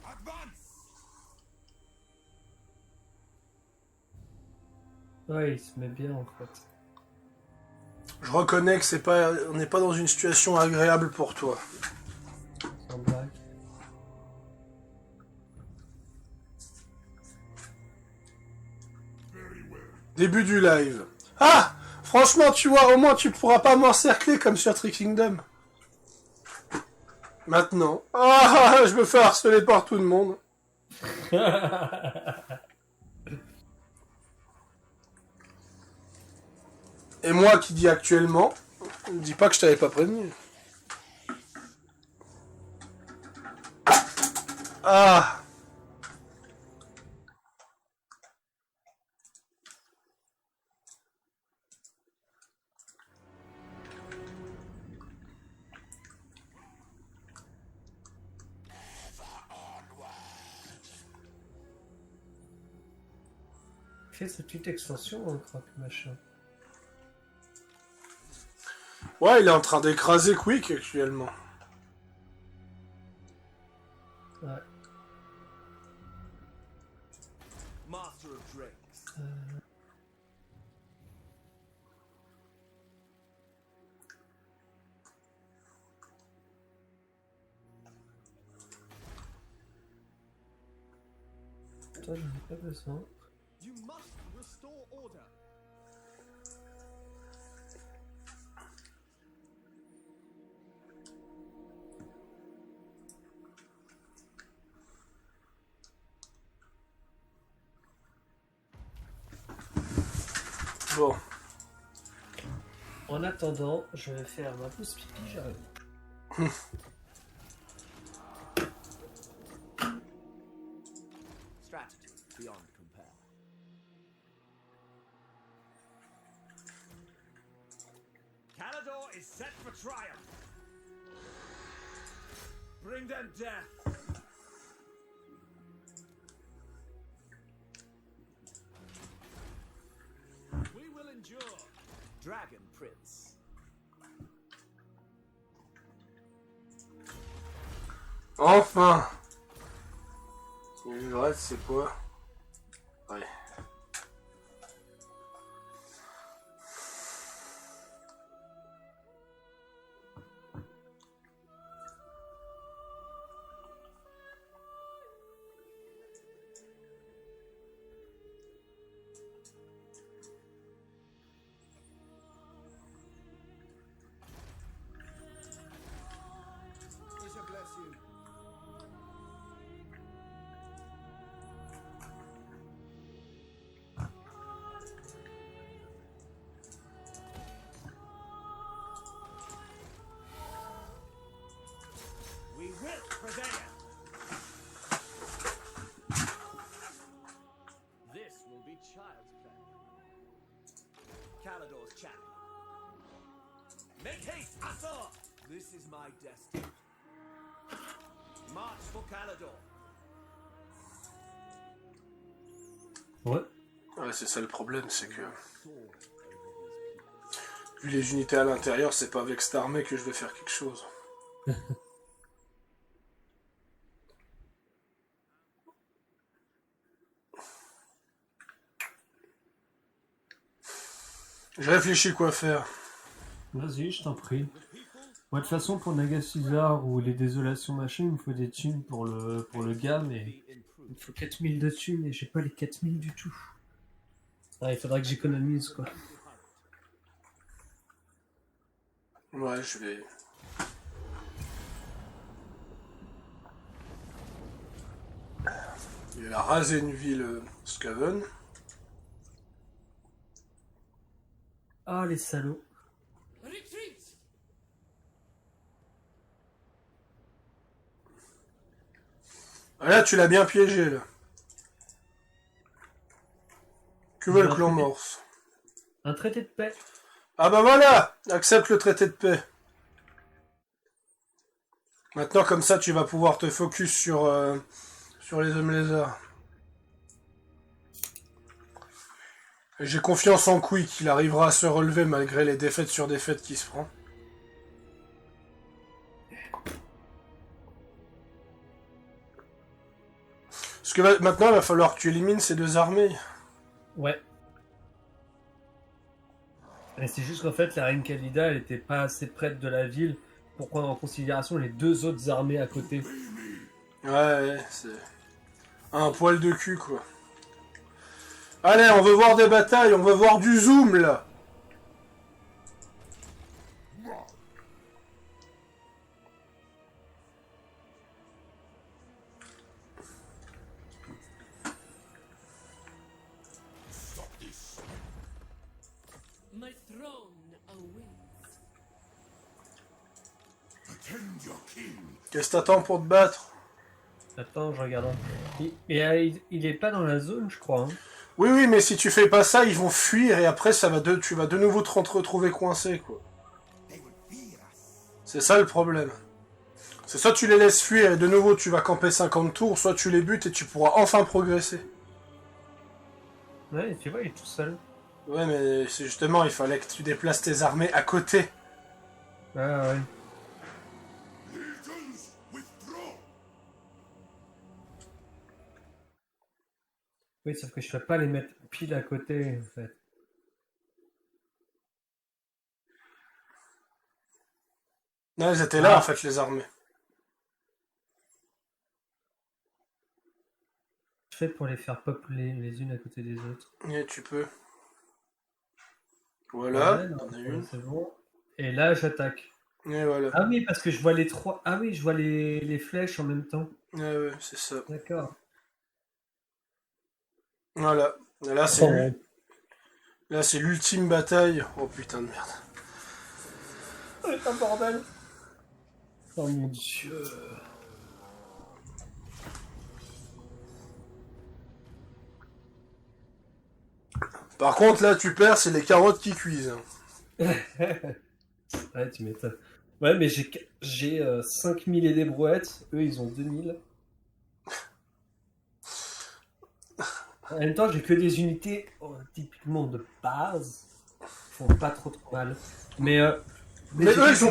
Advance! Ouais, il se met bien en fait. Je reconnais que c'est pas, on n'est pas dans une situation agréable pour toi. Sans blague. Début du live. Ah! Franchement, tu vois, au moins tu pourras pas m'encercler comme sur Tree Kingdom. Maintenant. Ah! Je me fais harceler par tout le monde. Et moi qui dis actuellement, ne dis pas que je t'avais pas prévenu. Ah! Fais cette petite extension, hein, croque machin. Ouais, il est en train d'écraser Quick actuellement. Ouais. Master of Drakes. Toi, j'en ai pas besoin. You must restore order. Bon. En attendant, je vais faire ma pause pipi, j'arrive. Strategy beyond compare. Calador is set for triumph. Bring them death. We will endure. Dragon Prince. Enfin! Il reste, c'est quoi? Ouais. Isha bless you. We will prevail. This will be child's play. Calador's champion. Make haste, Asor! This is my destiny. March for Calador. Ouais. Ouais, c'est ça le problème, c'est que... Vu les unités à l'intérieur, c'est pas avec cette armée que je vais faire quelque chose. Je réfléchis quoi faire. Vas-y, je t'en prie. Moi, de toute façon, pour Nagasizar ou les désolations machin, il me faut des thunes pour le gars, mais il me faut 4000 de thunes et j'ai pas les 4000 du tout. Ah, il faudra que j'économise, quoi. Ouais, je vais... Il a rasé une ville Skaven. Ah, les salauds. Retreat! Ah, là, tu l'as bien piégé, là. Que veut le clan Morse? Un traité de paix. Ah bah voilà! Accepte le traité de paix. Maintenant, comme ça, tu vas pouvoir te focus sur les hommes lézards. Et j'ai confiance en Quick qu'il arrivera à se relever malgré les défaites sur défaites qu'il se prend. Parce que maintenant, il va falloir que tu élimines ces deux armées. Ouais. Et c'est juste qu'en fait, la reine Khalida, elle était pas assez près de la ville pour prendre en considération les deux autres armées à côté. Ouais, c'est... un poil de cul, quoi. Allez, on veut voir des batailles, on veut voir du zoom, là. My throne awaits. Attend your king. Qu'est-ce que t'attends pour te battre? Attends, je regarde. Il est pas dans la zone, je crois. Hein. Oui, oui, mais si tu fais pas ça, ils vont fuir et après, tu vas de nouveau te retrouver coincé, quoi. C'est ça le problème. C'est soit tu les laisses fuir et de nouveau tu vas camper 50 tours, soit tu les butes et tu pourras enfin progresser. Ouais, tu vois, il est tout seul. Ouais, mais c'est justement, il fallait que tu déplaces tes armées à côté. Ah ouais. Legions, withdraw. Oui, sauf que je peux pas les mettre pile à côté, en fait. Non, elles étaient là, en fait, les armées. Je fais pour les faire pop les unes à côté des autres. Et tu peux. Voilà, Ouais, non, t'en as une. c'est bon. Et là, j'attaque. Et voilà. Ah oui, parce que je vois les trois. Ah oui, je vois les flèches en même temps. Ouais, ouais, c'est ça. D'accord. Voilà. Et là, c'est là, c'est l'ultime bataille. Oh putain de merde. C'est un bordel. Oh mon dieu. Par contre, là, tu perds, c'est les carottes qui cuisent. Ouais, tu m'étonnes. Ouais, mais j'ai 5000 et des brouettes. Eux, ils ont 2000. En même temps, j'ai que des unités typiquement de base. Ils font pas trop mal. Mais Mais j'ai- eux, ils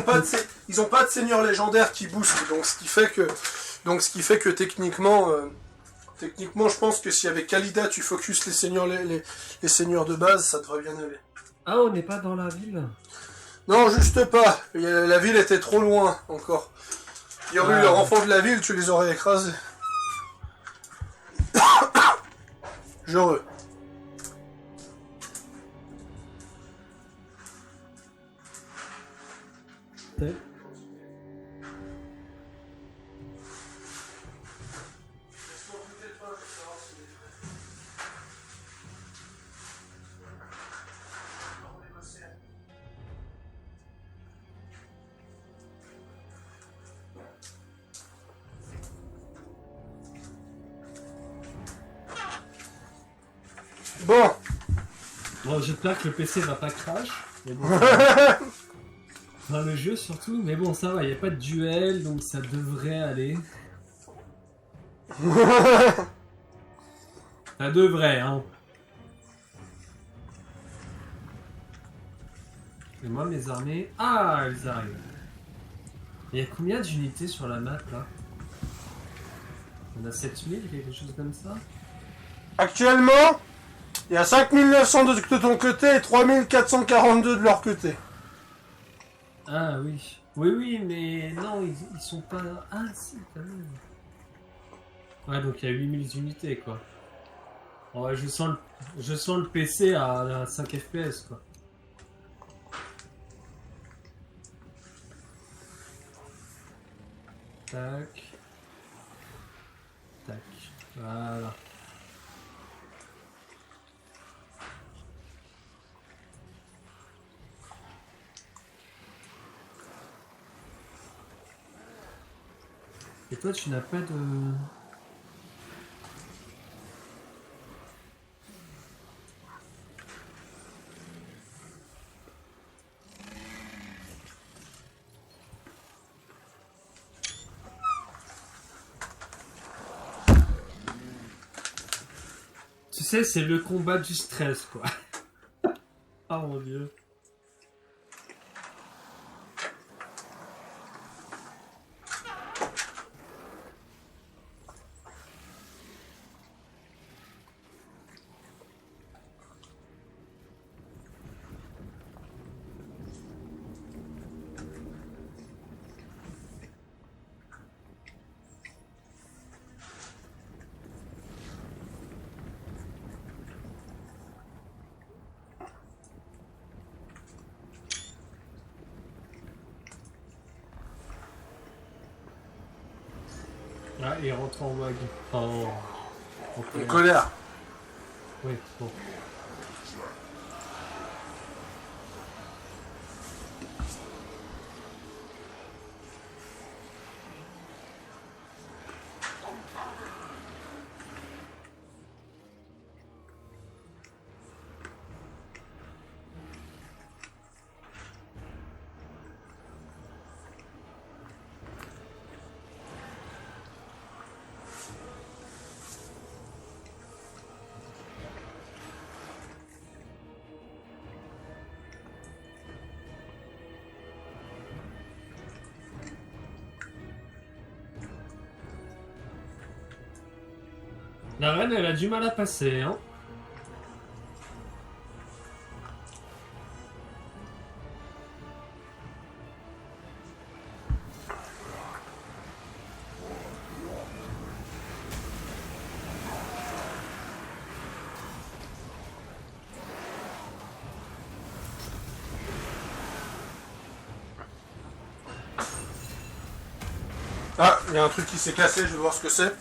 ont pas de seigneur légendaire qui boostent, donc ce qui fait que techniquement, techniquement, je pense que si avec Khalida tu focus les seigneurs, les seigneurs de base, ça devrait bien aller. Ah, on n'est pas dans la ville. Non, juste pas. La ville était trop loin encore. Il y aurait eu leur enfant de la ville, tu les aurais écrasés. J'aurais. Ouais. Bon, Bon, j'espère que le PC va pas crash. Mais bon, dans le jeu surtout. Mais bon, ça va, il n'y a pas de duel, donc ça devrait aller. Ça devrait, hein. Et moi, mes armées... Ah, elles arrivent. Il y a combien d'unités sur la map, là? On a 7000, quelque chose comme ça? actuellement, il y a 5900 de ton côté et 3442 de leur côté. Ah oui. Oui, oui, mais non, ils sont pas... Ah si, quand même. Ouais, donc il y a 8000 unités, quoi. Ouais, je sens le PC à 5 FPS, quoi. Tac. Tac. Voilà. Et toi, tu n'as pas de... Tu sais, c'est le combat du stress, quoi. Oh mon dieu. Ah, il rentre en wag. En En colère. Oui, bon. La reine, elle a du mal à passer, hein. Ah, il y a un truc qui s'est cassé, je vais voir ce que c'est.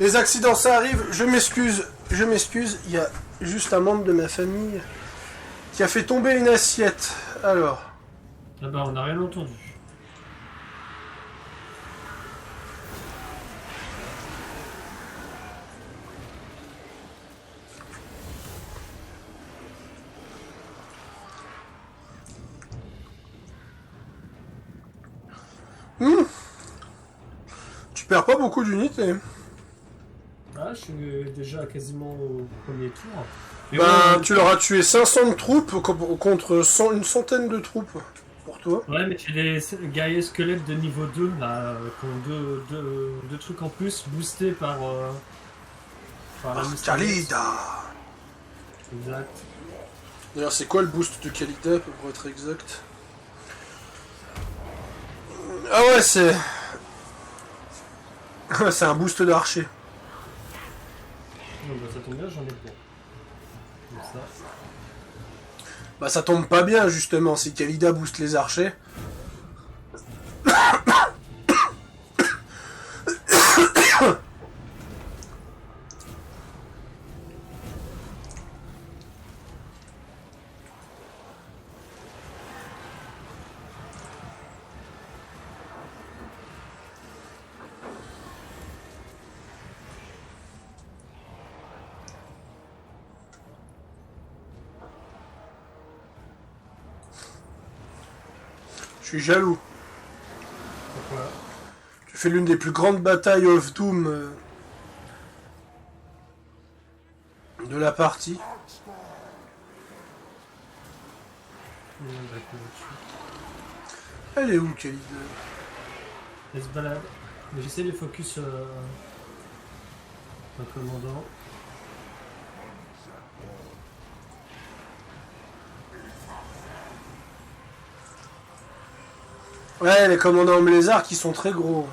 Les accidents, ça arrive, je m'excuse, il y a juste un membre de ma famille qui a fait tomber une assiette. Alors, Ah bah, on n'a rien entendu. tu perds pas beaucoup d'unités. Ah, je suis déjà quasiment au premier tour. Mais Ben, ouais, tu leur as tué 500 de troupes contre une centaine de troupes pour toi. ouais, mais j'ai des guerriers squelettes de niveau 2, là, qui ont deux trucs en plus, boostés par la mystérieuse. Khalida. Exact. D'ailleurs, c'est quoi le boost de Khalida pour être exact? Ah ouais, c'est... c'est un boost d'archer. Non, bah, ça tombe bien, j'en ai pour. Comme ça. Bah ça tombe pas bien justement, si Khalida booste les archers. Je suis jaloux. Pourquoi? Tu fais l'une des plus grandes batailles of Doom de la partie. Elle est où, Khalid? Elle se balade. Mais j'essaie de focus un commandant. Ouais, les commandants hommes lézards qui sont très gros.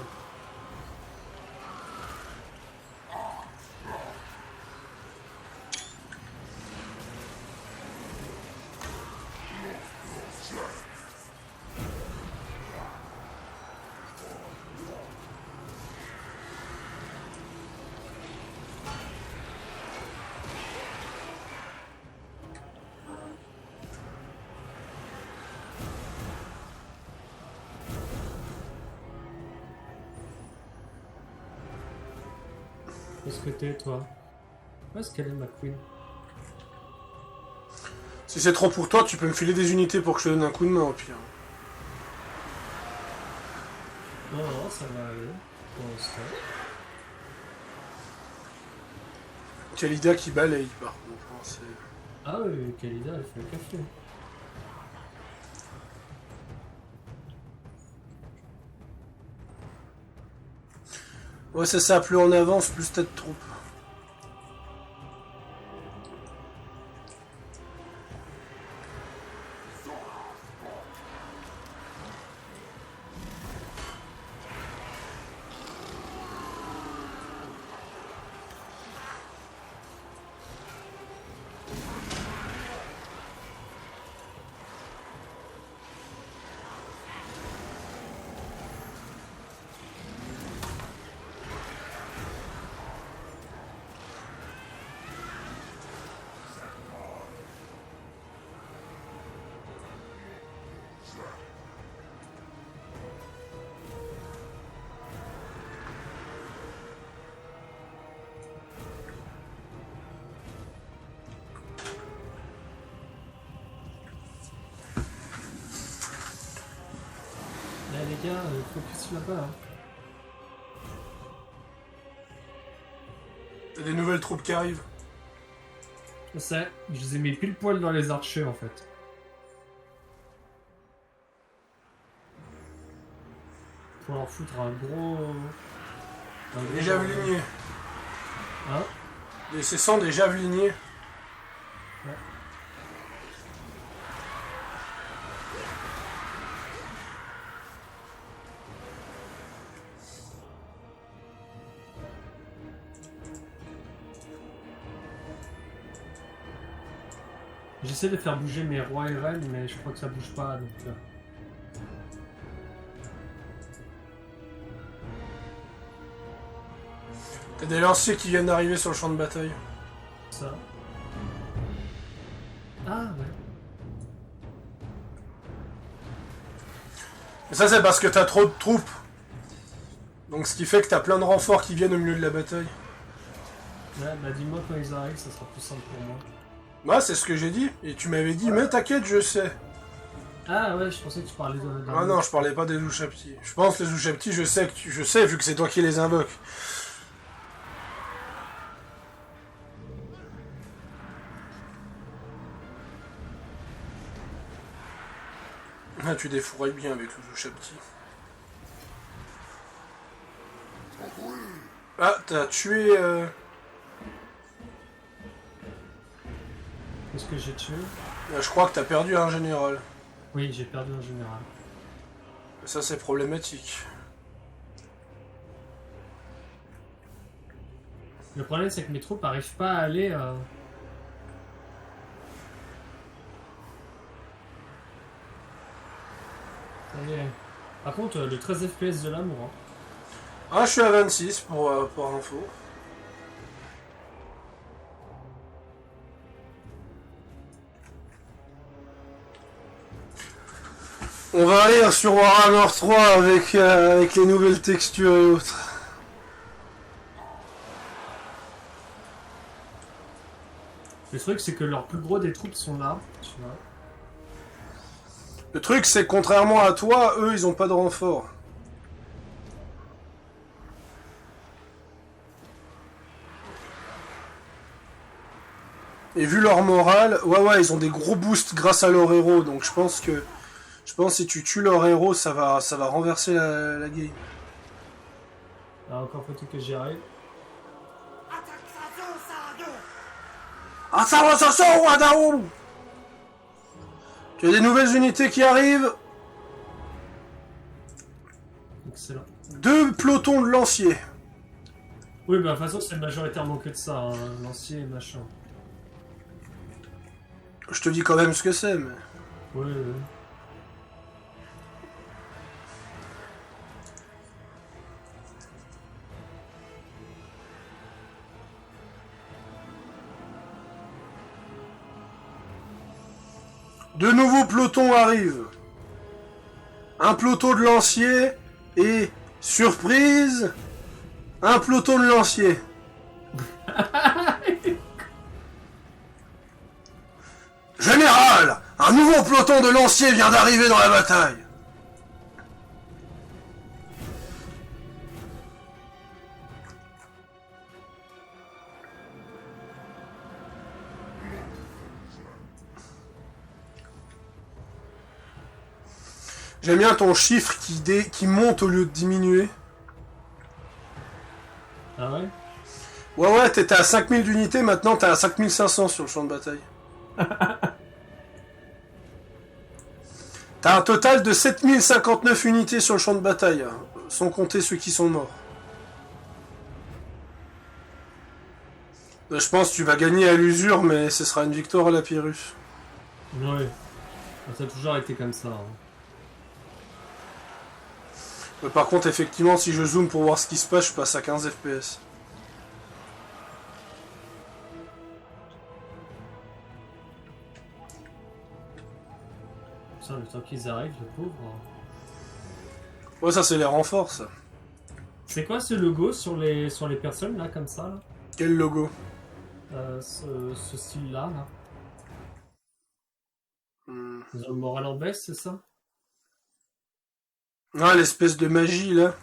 Qu'est-ce que t'es, toi? Où est-ce qu'elle est, ma queen? Si c'est trop pour toi, tu peux me filer des unités pour que je te donne un coup de main au pire. Non, non, ça va aller. Pour l'instant. Khalida qui balaye par contre. Hein, c'est... Ah oui, Khalida, elle fait le café. Ouais, c'est ça, plus on avance, plus t'as de troupes. Là, les gars, focus là-bas. Hein. T'as des nouvelles troupes qui arrivent. Je sais, je les ai mis pile poil dans les archers en fait. Pour leur foutre un gros. Des javeliniers. Hein? C'est sans des javeliniers. Ouais. J'essaie de faire bouger mes rois et reines, mais je crois que ça bouge pas, donc... T'as des lanciers qui viennent d'arriver sur le champ de bataille. Ça. Ah, ouais. Mais ça, c'est parce que t'as trop de troupes. Donc, ce qui fait que t'as plein de renforts qui viennent au milieu de la bataille. Ouais, bah dis-moi quand ils arrivent, ça sera plus simple pour moi. Bah, c'est ce que j'ai dit. Et tu m'avais dit, mais t'inquiète, je sais. Ah ouais, je pensais que tu parlais de... Ah non, je parlais pas des Ushabti. Je pense que les Ushabti, je sais vu que c'est toi qui les invoques. Ah, tu défourailles bien avec les Ushabti. Ah, t'as tué... Qu'est-ce que j'ai tué? Je crois que t'as perdu un général. Oui, j'ai perdu un général. Ça, c'est problématique. Le problème, c'est que mes troupes n'arrivent pas à aller... Ça y est. Par contre, le 13 FPS de l'amour. Hein. Ah, je suis à 26 pour info. On va aller sur Warhammer 3 avec les nouvelles textures et autres. Le truc, c'est que leurs plus gros des troupes sont là, tu vois. Le truc, c'est que contrairement à toi, eux, ils ont pas de renfort. Et vu leur morale, ouais, ils ont des gros boosts grâce à leur héros, donc je pense que si tu tues leur héros, ça va renverser la game. Alors encore faut-il que j'y arrive. Tu as des nouvelles unités qui arrivent. Excellent. 2 pelotons de lanciers. Oui, bah de toute façon c'est majoritairement que de ça, hein, lancier et machin. Je te dis quand même ce que c'est, mais... Oui. De nouveaux pelotons arrivent. Un peloton de lanciers et, surprise, un peloton de lanciers. Général, un nouveau peloton de lanciers vient d'arriver dans la bataille. J'aime bien ton chiffre qui monte au lieu de diminuer. Ah ouais? Ouais, t'étais à 5000 d'unités, maintenant t'es à 5500 sur le champ de bataille. T'as un total de 7059 unités sur le champ de bataille, hein, sans compter ceux qui sont morts. Je pense que tu vas gagner à l'usure, mais ce sera une victoire à la Pyrrhus. Oui. Ça a toujours été comme ça. Hein. Mais par contre, effectivement, si je zoome pour voir ce qui se passe, je passe à 15 FPS. Putain, le temps qu'ils arrivent, le pauvre. Ouais, ça c'est les renforts, ça. C'est quoi ce logo sur les personnes, là, comme ça, là? Quel logo? Ce style-là, là. Hmm. Ils ont le moral en baisse, c'est ça? Ah, l'espèce de magie, là.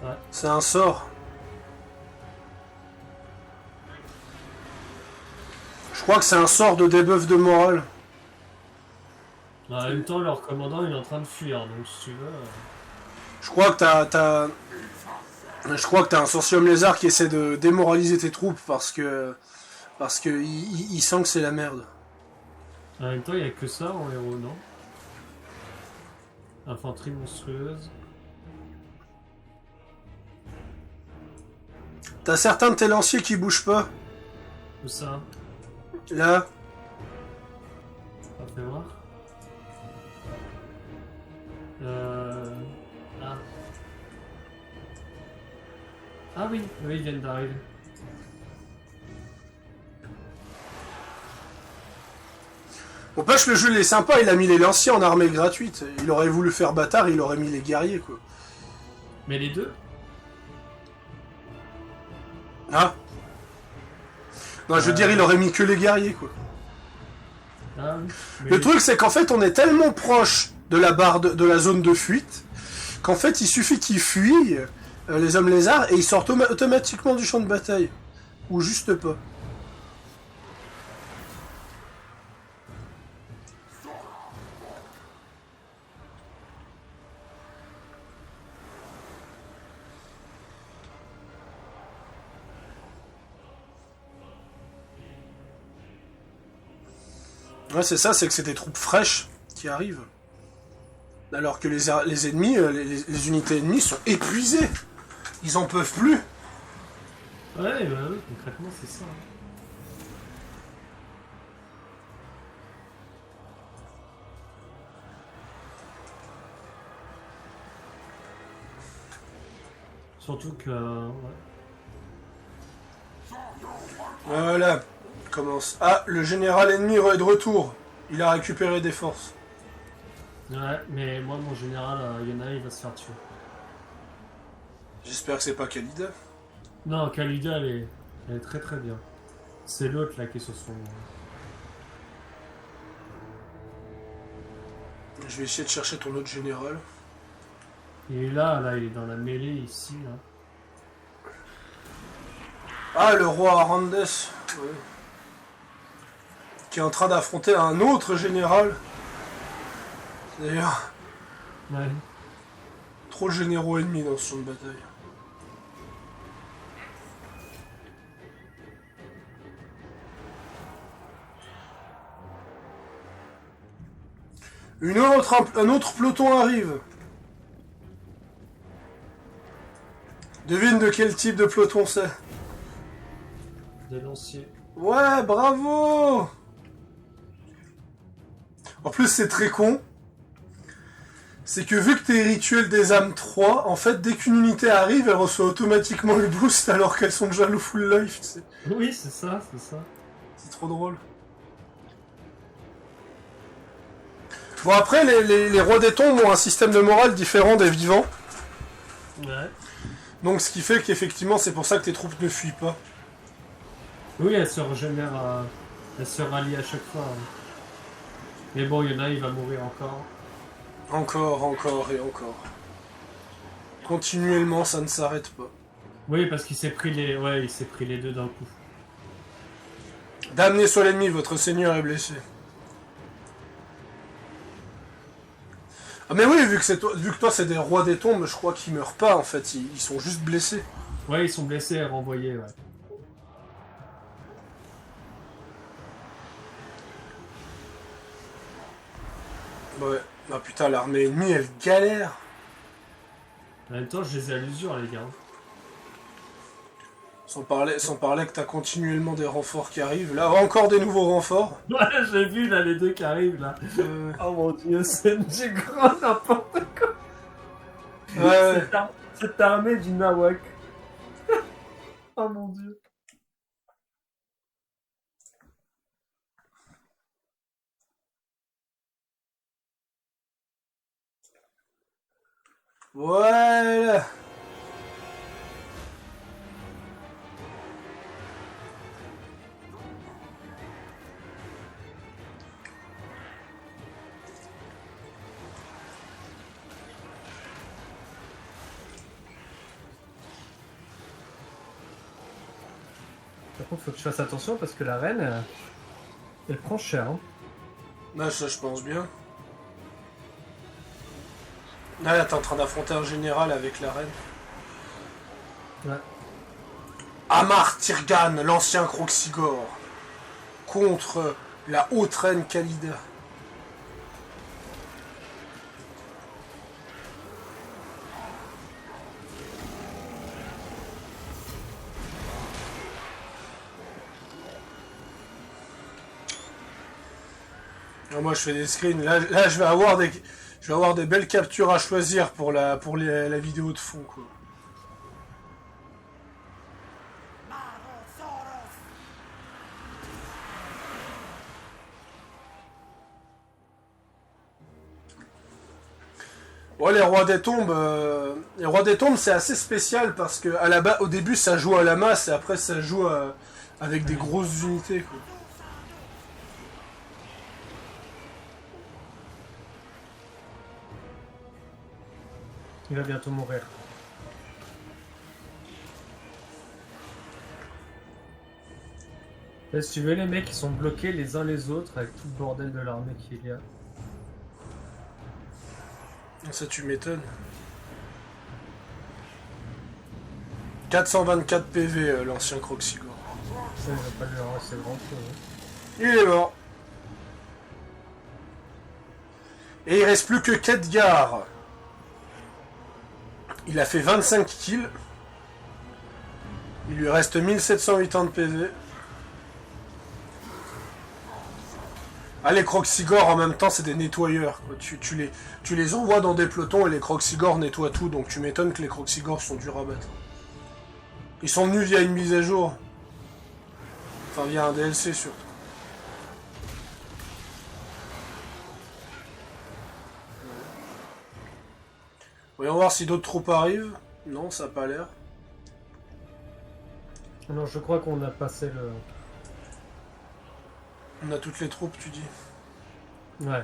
Ouais. C'est un sort. Je crois que c'est un sort de debuff de morale. En même temps, leur commandant, il est en train de fuir, donc si tu veux... Je crois que t'as un sorcier-homme lézard qui essaie de démoraliser tes troupes parce que il sent que c'est la merde. En même temps, il n'y a que ça en héros, non? Infanterie monstrueuse. T'as certains de tes lanciers qui bougent pas. Où ça? Là. On va faire voir. Ah. Ah oui, ils viennent d'arriver. N'empêche, le jeu il est sympa, il a mis les lanciers en armée gratuite. Il aurait voulu faire bâtard, il aurait mis les guerriers, quoi. Mais les deux? Ah. Non, je veux dire, il aurait mis que les guerriers, quoi. Ah oui. Le truc, c'est qu'en fait, on est tellement proche de la barre de la zone de fuite qu'en fait, il suffit qu'ils fuient, les hommes lézards, et ils sortent automatiquement du champ de bataille. Ou juste pas. Ouais, c'est ça, c'est que c'est des troupes fraîches qui arrivent. Alors que les ennemis, les unités ennemies sont épuisées. Ils en peuvent plus. Ouais, bah oui, concrètement, c'est ça. Surtout que... ouais. Voilà. Commence. Ah, le général ennemi est de retour. Il a récupéré des forces. Ouais, mais moi, mon général, il y en a un, il va se faire tuer. J'espère que c'est pas Khalid. Non, Khalida, elle est très très bien. C'est l'autre, là, qui est sur son... Je vais essayer de chercher ton autre général. Il est là, il est dans la mêlée, ici, là. Ah, le roi Arandes. Ouais. qui est en train d'affronter un autre général. D'ailleurs, Ouais. trop de généraux ennemis dans ce champ de bataille. Un autre peloton arrive. Devine de quel type de peloton c'est. Des lanciers. Ouais, bravo! En plus, c'est très con. C'est que vu que t'es rituel des âmes 3, en fait, dès qu'une unité arrive, elle reçoit automatiquement le boost alors qu'elles sont déjà low full life, tu sais. Oui, c'est ça, c'est ça. C'est trop drôle. Bon, après, les rois des tombes ont un système de morale différent des vivants. Ouais. Donc, ce qui fait qu'effectivement, c'est pour ça que tes troupes ne fuient pas. Oui, elle se régénère, elle se rallie à chaque fois. Hein. Mais bon, il y en a, il va mourir encore. Encore et encore. Continuellement, ça ne s'arrête pas. Oui, parce qu'il s'est pris les, ouais, il s'est pris les deux d'un coup. Damné soit l'ennemi, votre seigneur est blessé. Ah mais oui, vu que toi c'est des rois des tombes, je crois qu'ils meurent pas en fait, ils sont juste blessés. Ouais, ils sont blessés et renvoyés, ouais. Ouais, ah putain, l'armée ennemie elle galère. En même temps, je les ai à l'usure, les gars. Sans parler que t'as continuellement des renforts qui arrivent. Là, encore des nouveaux renforts. Ouais, j'ai vu là les deux qui arrivent là. Oh mon dieu, c'est du grand n'importe quoi. Ouais. Cette armée du Nawak. Oh mon dieu. Ouais. Par contre, faut que je fasse attention parce que la reine, elle prend cher. Hein. Là, ça je pense bien. Là, t'es en train d'affronter un général avec la reine. Ouais. Amar Tirgan, l'ancien Croxigor, contre la haute reine Khalida. Ah, moi je fais des screens, là je vais avoir des belles captures à choisir pour la vidéo de fond quoi. Ouais, les rois des tombes, c'est assez spécial parce que au début ça joue à la masse et après ça joue avec des grosses unités quoi. Il va bientôt mourir. Et si tu veux, les mecs ils sont bloqués les uns les autres avec tout le bordel de l'armée qu'il y a. Ça tu m'étonnes. 424 PV l'ancien Croxigor. Ça, il va pas lui en rester grand chose. Hein. Il est mort. Et il reste plus que Khadgar. Il a fait 25 kills. Il lui reste 1780 PV. Ah, les Croxigor en même temps c'est des nettoyeurs. Tu les envoies dans des pelotons et les Croxigor nettoient tout. Donc tu m'étonnes que les Croxigor sont durs à battre. Ils sont venus via une mise à jour. Enfin via un DLC surtout. Voyons voir si d'autres troupes arrivent. Non, ça n'a pas l'air. Non, je crois qu'on a passé le... On a toutes les troupes, tu dis. Ouais.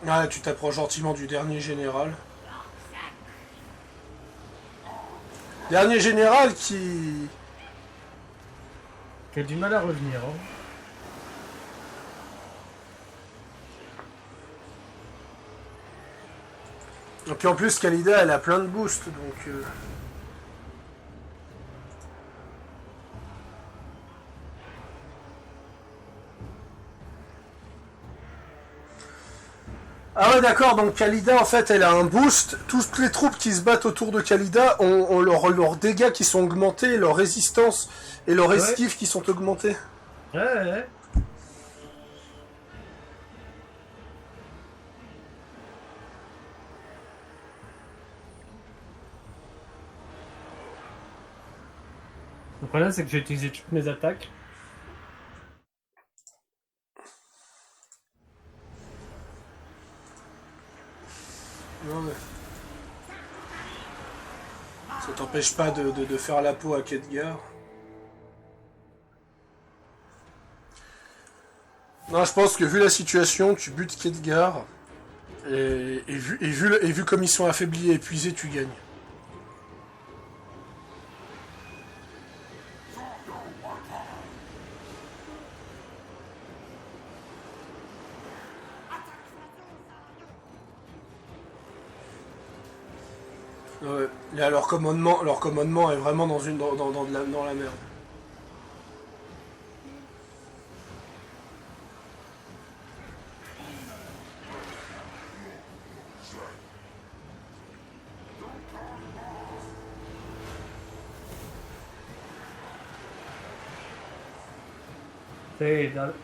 Ah, tu t'approches gentiment du dernier général. Dernier général qui Qui a du mal à revenir. Hein. Et puis en plus, Khalida, elle a plein de boosts, donc... Ah ouais, d'accord, donc Khalida, en fait, elle a un boost. Toutes les troupes qui se battent autour de Khalida ont leurs dégâts qui sont augmentés, leur résistance et leur esquive qui sont augmentés. Ouais. Le problème, c'est que j'ai utilisé toutes mes attaques. Non, mais... Ça t'empêche pas de faire la peau à Khedgar. Non, je pense que vu la situation, tu butes Khedgar. Et vu comme ils sont affaiblis et épuisés, tu gagnes. Ouais. Là, leur commandement est vraiment dans la merde.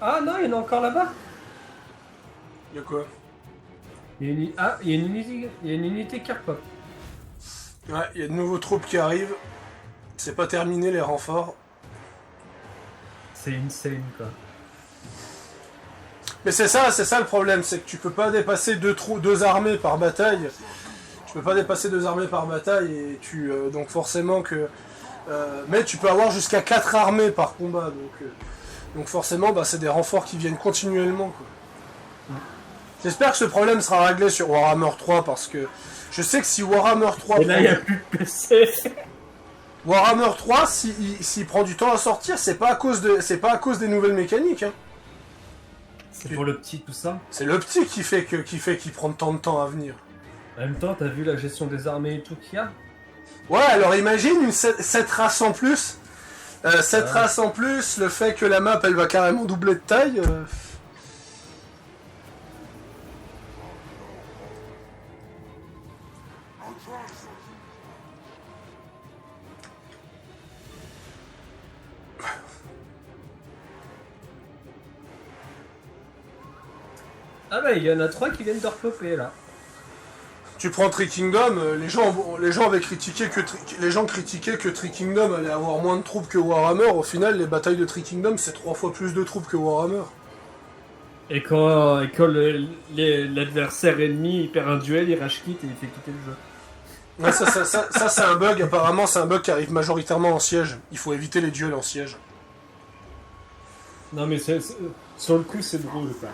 Ah non, il y en a encore là-bas. Y'a quoi? Il y a une unité Karpov. Ouais, il y a de nouveaux troupes qui arrivent. C'est pas terminé les renforts. C'est insane quoi. Mais c'est ça le problème, c'est que tu peux pas dépasser deux armées par bataille. Tu peux pas dépasser 2 armées par bataille et donc forcément que. Mais tu peux avoir jusqu'à 4 armées par combat, donc forcément bah, c'est des renforts qui viennent continuellement quoi. J'espère que ce problème sera réglé sur Warhammer 3 parce que je sais que si Warhammer 3 et là il n'y a plus de PC. Warhammer 3 s'il prend du temps à sortir, c'est pas à cause des nouvelles mécaniques hein. C'est pour le petit tout ça. C'est le petit qui fait qu'il prend tant de temps à venir. En même temps, t'as vu la gestion des armées et tout qu'il y a? Ouais, alors imagine cette race en plus. Race en plus, le fait que la map elle va carrément doubler de taille. Ah bah il y en a 3 qui viennent de repopper là. Tu prends Tree Kingdom, les gens avaient critiqué les gens critiquaient que Tree Kingdom allait avoir moins de troupes que Warhammer. Au final, les batailles de Tree Kingdom, c'est 3 fois plus de troupes que Warhammer. Et quand l'adversaire ennemi il perd un duel, il rage quitte et il fait quitter le jeu. Ouais, ça c'est un bug. Apparemment, c'est un bug qui arrive majoritairement en siège. Il faut éviter les duels en siège. Non mais sur le coup c'est drôle quoi.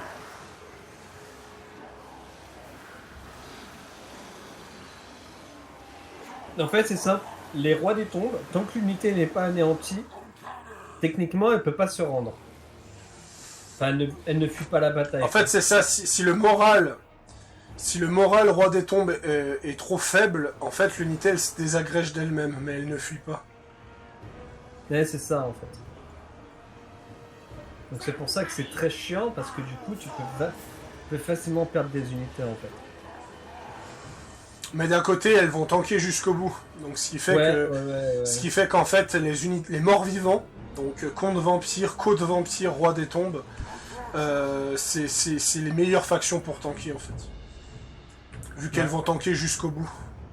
En fait, c'est simple. Les rois des tombes, tant que l'unité n'est pas anéantie, techniquement, elle peut pas se rendre. Enfin, elle ne fuit pas la bataille. En fait, c'est ça. Si le moral roi des tombes est trop faible, en fait, l'unité elle se désagrège d'elle-même, mais elle ne fuit pas. Ouais, c'est ça en fait. Donc c'est pour ça que c'est très chiant parce que du coup, tu peux facilement perdre des unités en fait. Mais d'un côté, elles vont tanker jusqu'au bout. Donc ce qui fait qu'en fait, les morts vivants, donc comte vampire, côte vampire, roi des tombes, c'est les meilleures factions pour tanker en fait. Vu qu'elles vont tanker jusqu'au bout.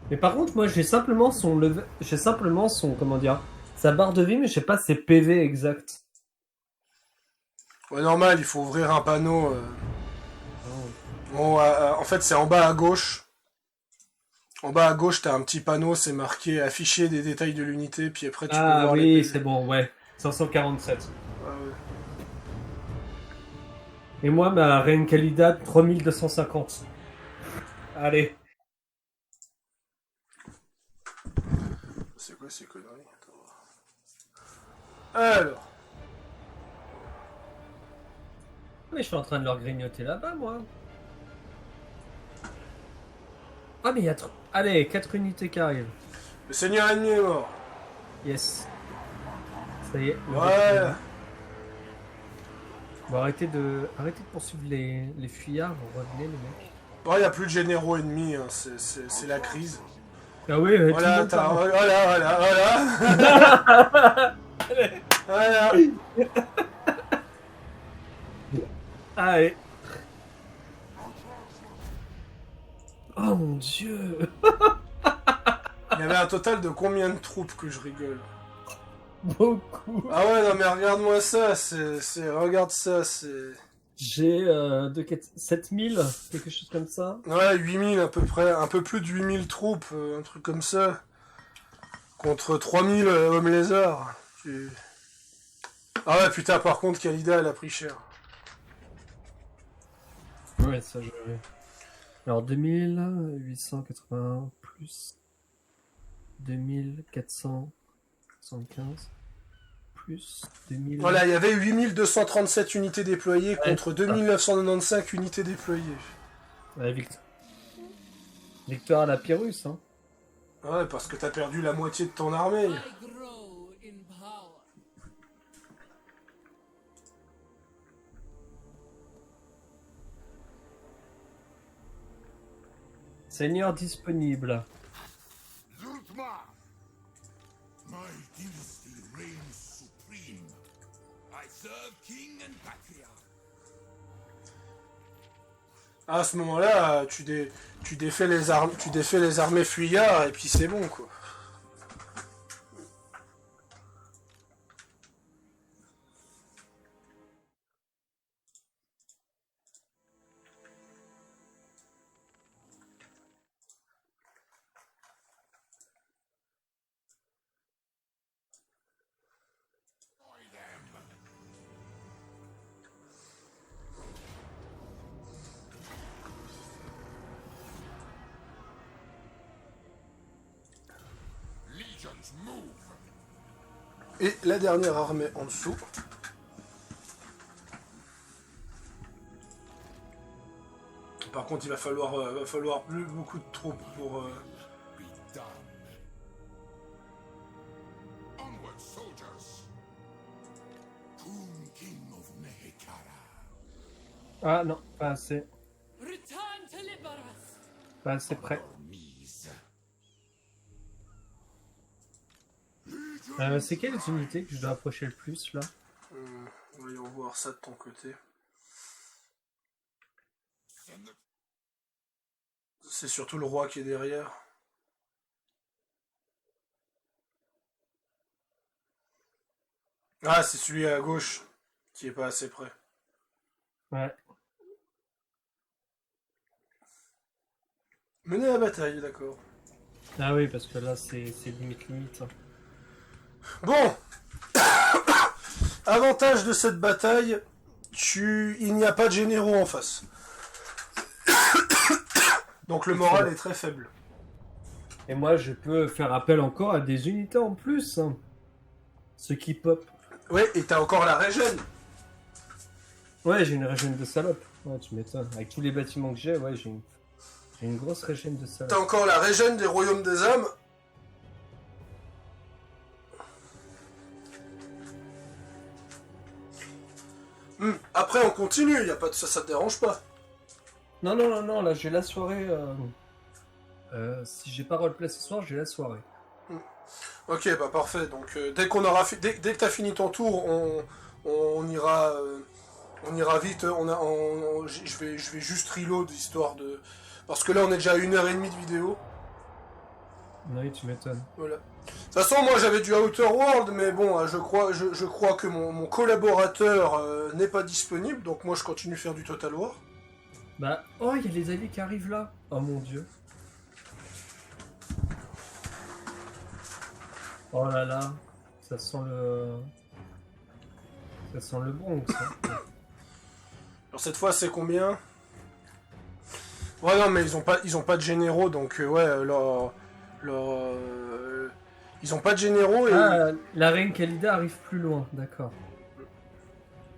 Mais par contre, moi j'ai simplement son comment dire, sa barre de vie, mais je sais pas ses PV exacts. Ouais, normal, il faut ouvrir un panneau. Bon, en fait, c'est en bas à gauche. En bas à gauche, t'as un petit panneau, c'est marqué afficher des détails de l'unité, puis après tu peux voir les oui, PV. c'est bon, ouais. 547. Ah ouais. Et moi, ma Reine Khalida, 3250. Allez. C'est quoi ces conneries? Alors. Mais je suis en train de leur grignoter là-bas, moi. Ah, mais il y a... Allez, 4 unités qui arrivent. Le seigneur ennemi est mort. Yes. Ça y est. Ouais. Bon, arrêtez de poursuivre les fuyards. Revenez, les mecs. Bon, il n'y a plus de généraux ennemis, hein. C'est la crise. Ah oui, tout le Voilà, monde part. voilà. Voilà. Allez. Oh mon dieu. Il y avait un total de combien de troupes que je rigole? Beaucoup. Ah ouais, non mais regarde-moi ça, regarde ça, J'ai 7000, quelque chose comme ça. Ouais, 8000 à peu près, un peu plus de 8000 troupes, un truc comme ça. Contre 3000 hommes lézards. Ah ouais, putain, par contre, Khalida, elle a pris cher. Ouais, ça je vais. Alors 2881 plus 2475 plus 2000. Voilà, il y avait 8237 unités déployées contre 2995 unités déployées. Ouais, victoire à la Pyrrhus, hein. Ouais, parce que t'as perdu la moitié de ton armée. I grow in power. Seigneur disponible. Zurtma! My dynasty reigns supreme. I serve king and patriarch. À ce moment-là, tu défais les armées fuyards et puis c'est bon, quoi. Legions move. Et la dernière armée en dessous. Par contre, il va falloir plus beaucoup de troupes pour... Be done. Onward, soldiers. Kun King of Nehekara. Ah non, pas assez. Return to Liberus. Pas assez près. Mise. C'est quelles unités que je dois approcher le plus là? Voyons voir ça de ton côté. C'est surtout le roi qui est derrière. Ah, c'est celui à gauche qui est pas assez près. Ouais. Mener la bataille, d'accord. Ah oui, parce que là c'est limite. Bon. Avantage de cette bataille, il n'y a pas de généraux en face. Donc le moral est très faible. Et moi je peux faire appel encore à des unités en plus. Hein. Ce qui pop. Ouais, et t'as encore la régène. Ouais, j'ai une régène de salope. Ouais, tu m'étonnes. Avec tous les bâtiments que j'ai, ouais, j'ai une grosse régène de salope. T'as encore la régène des royaumes des âmes. Après, on continue, y a pas de... ça te dérange pas. Non, là j'ai la soirée. Si j'ai pas roleplay ce soir, j'ai la soirée. Ok, bah parfait. Donc dès qu'on aura dès que t'as fini ton tour, on ira vite. Je vais juste reload histoire de, parce que là on est déjà à 1h30 de vidéo. Oui, tu m'étonnes. Voilà. De toute façon, moi j'avais du Outer World, mais bon, je crois que mon collaborateur n'est pas disponible, donc moi je continue à faire du Total War. Bah, oh, il y a les alliés qui arrivent là. Oh mon dieu. Oh là là, ça sent le Bronx. Hein. Alors cette fois c'est combien? Ouais non mais ils ont pas de généraux, donc ouais ils ont pas de généraux et... Ah, la reine Khalida arrive plus loin, d'accord.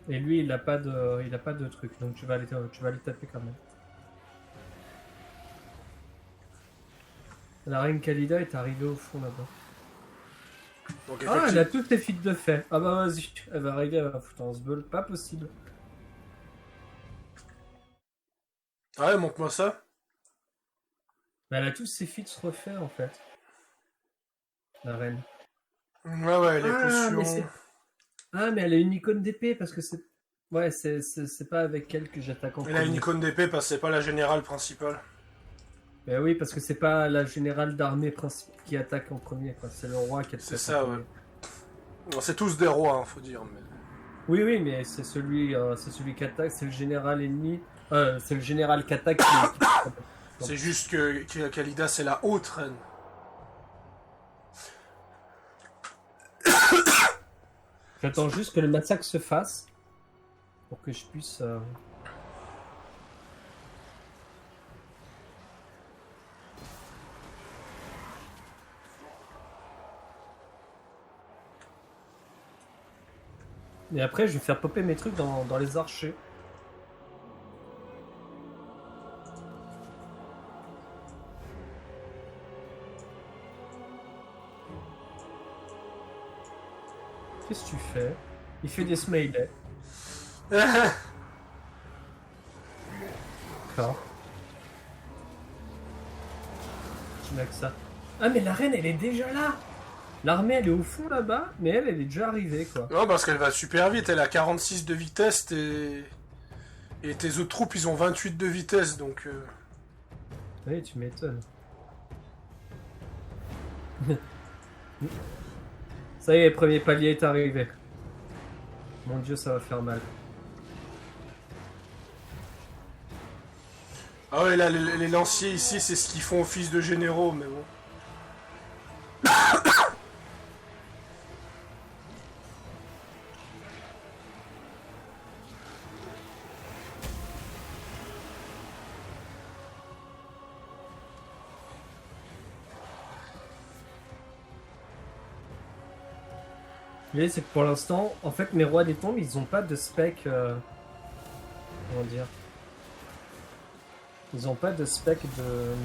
Et lui il a pas de truc, donc tu vas aller taper quand même. La reine Khalida est arrivée au fond là-bas. Donc, Ah, elle a toutes les fuites de fait. Ah bah vas-y, elle va arriver, elle va foutre en sbeul. Pas possible. Ah ouais, montre-moi ça. Mais elle a tous ses feats refaits en fait. La reine. Ouais, les potions. Mais elle a une icône d'épée parce que c'est... Ouais, c'est pas avec elle que j'attaque en Elle a une premier. icône d'épée parce que c'est pas la générale principale. Mais oui, parce que c'est pas la générale d'armée qui attaque en premier, quoi. C'est le roi qui attaque C'est en ça, premier. ouais. Non, c'est tous des rois, hein, faut dire. Mais... Oui, mais c'est celui qui attaque, c'est le général ennemi. C'est le général qui attaque. C'est juste que Khalida, c'est la haute reine. J'attends juste que le massacre se fasse pour que je puisse. Et après, je vais faire popper mes trucs dans les archers. Qu'est-ce que tu fais? Il fait des smileys. D'accord. Tu n'as que ça. Ah, mais la reine, elle est déjà là! L'armée, elle est au fond là-bas, mais elle est déjà arrivée, quoi. Non, parce qu'elle va super vite. Elle a 46 de vitesse et tes autres troupes, ils ont 28 de vitesse, donc... Oui, tu m'étonnes. Ça y est, le premier palier est arrivé. Mon dieu, ça va faire mal. Ah ouais, là, les lanciers ici, c'est ce qu'ils font office de généraux, mais bon. Mais c'est que pour l'instant, en fait, mes rois des tombes, ils ont pas de spec. Comment dire? Ils ont pas de spec de.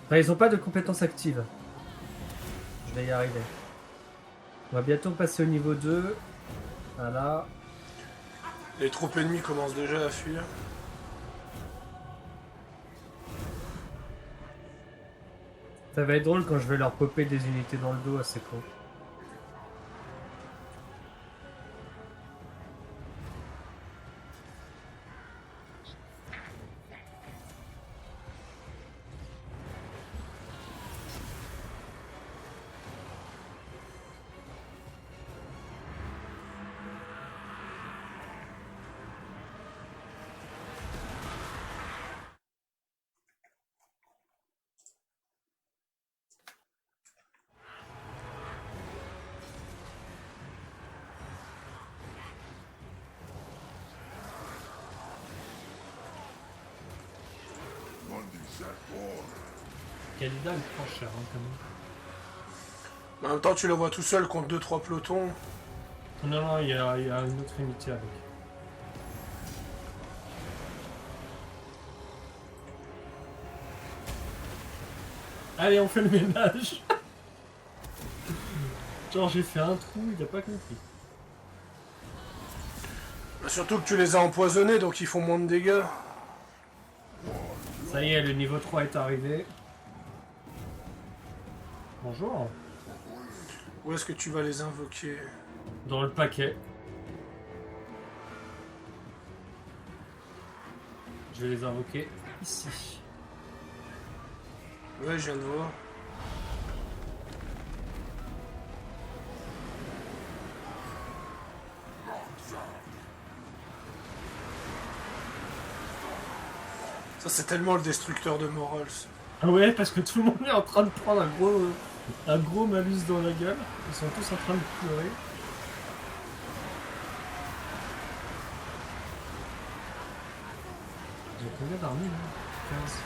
Enfin, ils ont pas de compétences actives. Je vais y arriver. On va bientôt passer au niveau 2. Voilà. Les troupes ennemies commencent déjà à fuir. Ça va être drôle quand je vais leur popper des unités dans le dos à ces cons. Khalida, elle prend cher, hein, quand même. En même temps, tu le vois tout seul contre 2-3 pelotons. Non, il y a une autre unité avec. Allez, on fait le ménage. Genre, j'ai fait un trou, il a pas compris. Surtout que tu les as empoisonnés, donc ils font moins de dégâts. Ça y est, le niveau 3 est arrivé. Bonjour. Où est-ce que tu vas les invoquer? Dans le paquet. Je vais les invoquer ici. Ouais, je viens de voir. Ça, c'est tellement le destructeur de morale, ça. Ah ouais, parce que tout le monde est en train de prendre un gros malus dans la gueule. Ils sont tous en train de pleurer. J'ai combien d'armées là? 15.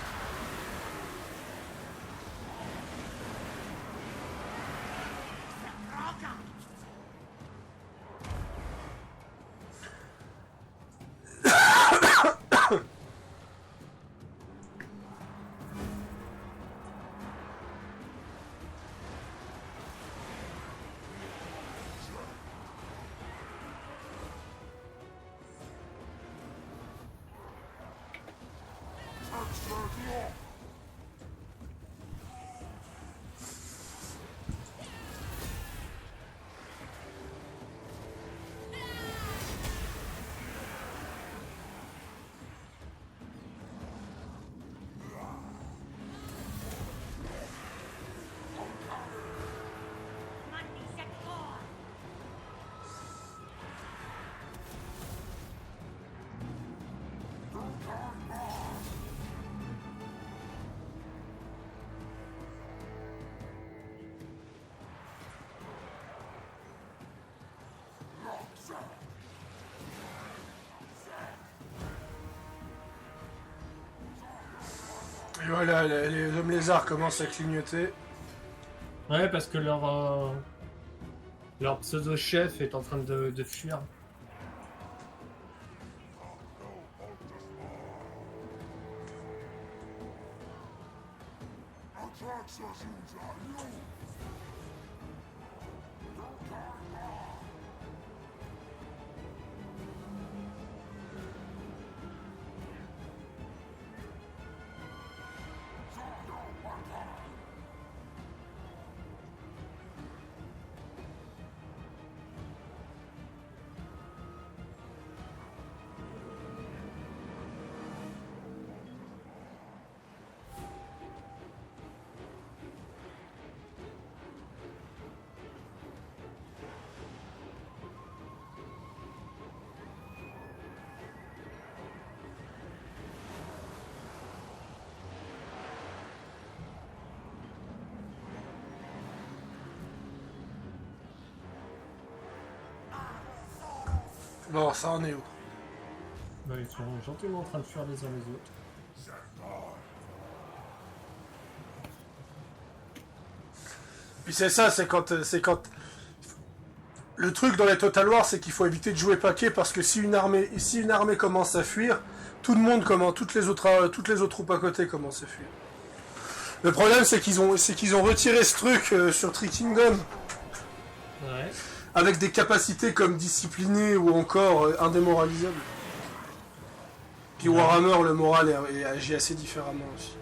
Et voilà, les hommes lézards commencent à clignoter. Ouais, parce que leur pseudo-chef est en train de fuir. Bon, ça en est où? Bah, ils sont gentiment en train de fuir les uns les autres. Puis c'est ça, c'est quand... Le truc dans les Total War, c'est qu'il faut éviter de jouer paquet, parce que si une armée commence à fuir, tout le monde commence, toutes les autres troupes à côté commencent à fuir. Le problème, c'est qu'ils ont retiré ce truc sur Tree Kingdom. Ouais. Avec des capacités comme discipliné ou encore indémoralisable. Puis Warhammer, le moral agit assez différemment aussi.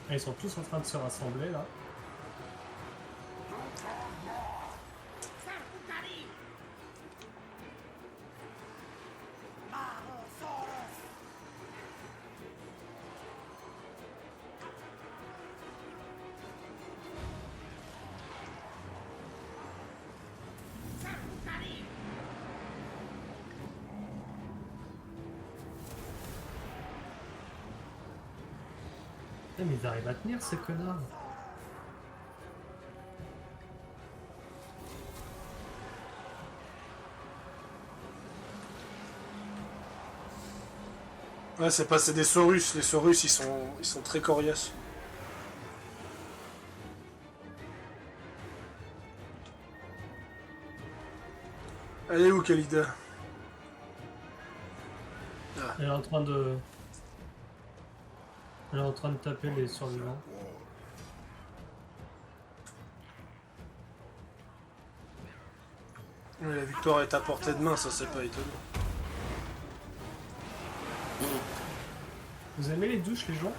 Et ils sont tous en train de se rassembler là. Mais ils arrivent à tenir ces connards. Ouais, c'est des Saurus. Les Saurus, ils sont très coriaces. Elle est où, Khalida? Elle est en train de... Elle est en train de taper les survivants. Ouais, la victoire est à portée de main, ça c'est pas étonnant. Vous aimez les douches, les gens?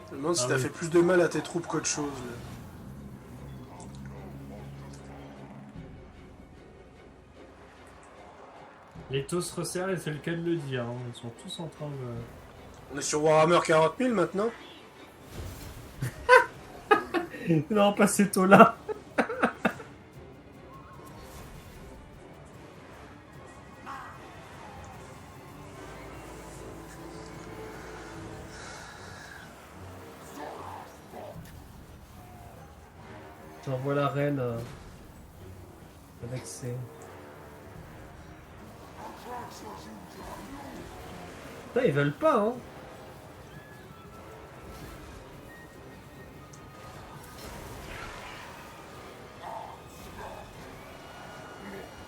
Je me demande si Ah t'as oui. fait plus de mal à tes troupes qu'autre chose. Là. Les taux se resserrent et c'est le cas de le dire. Hein. Ils sont tous en train de... On est sur Warhammer 40 000 maintenant? Non, pas ces taux-là. J'envoie la reine avec ses... Putain, ils veulent pas, hein.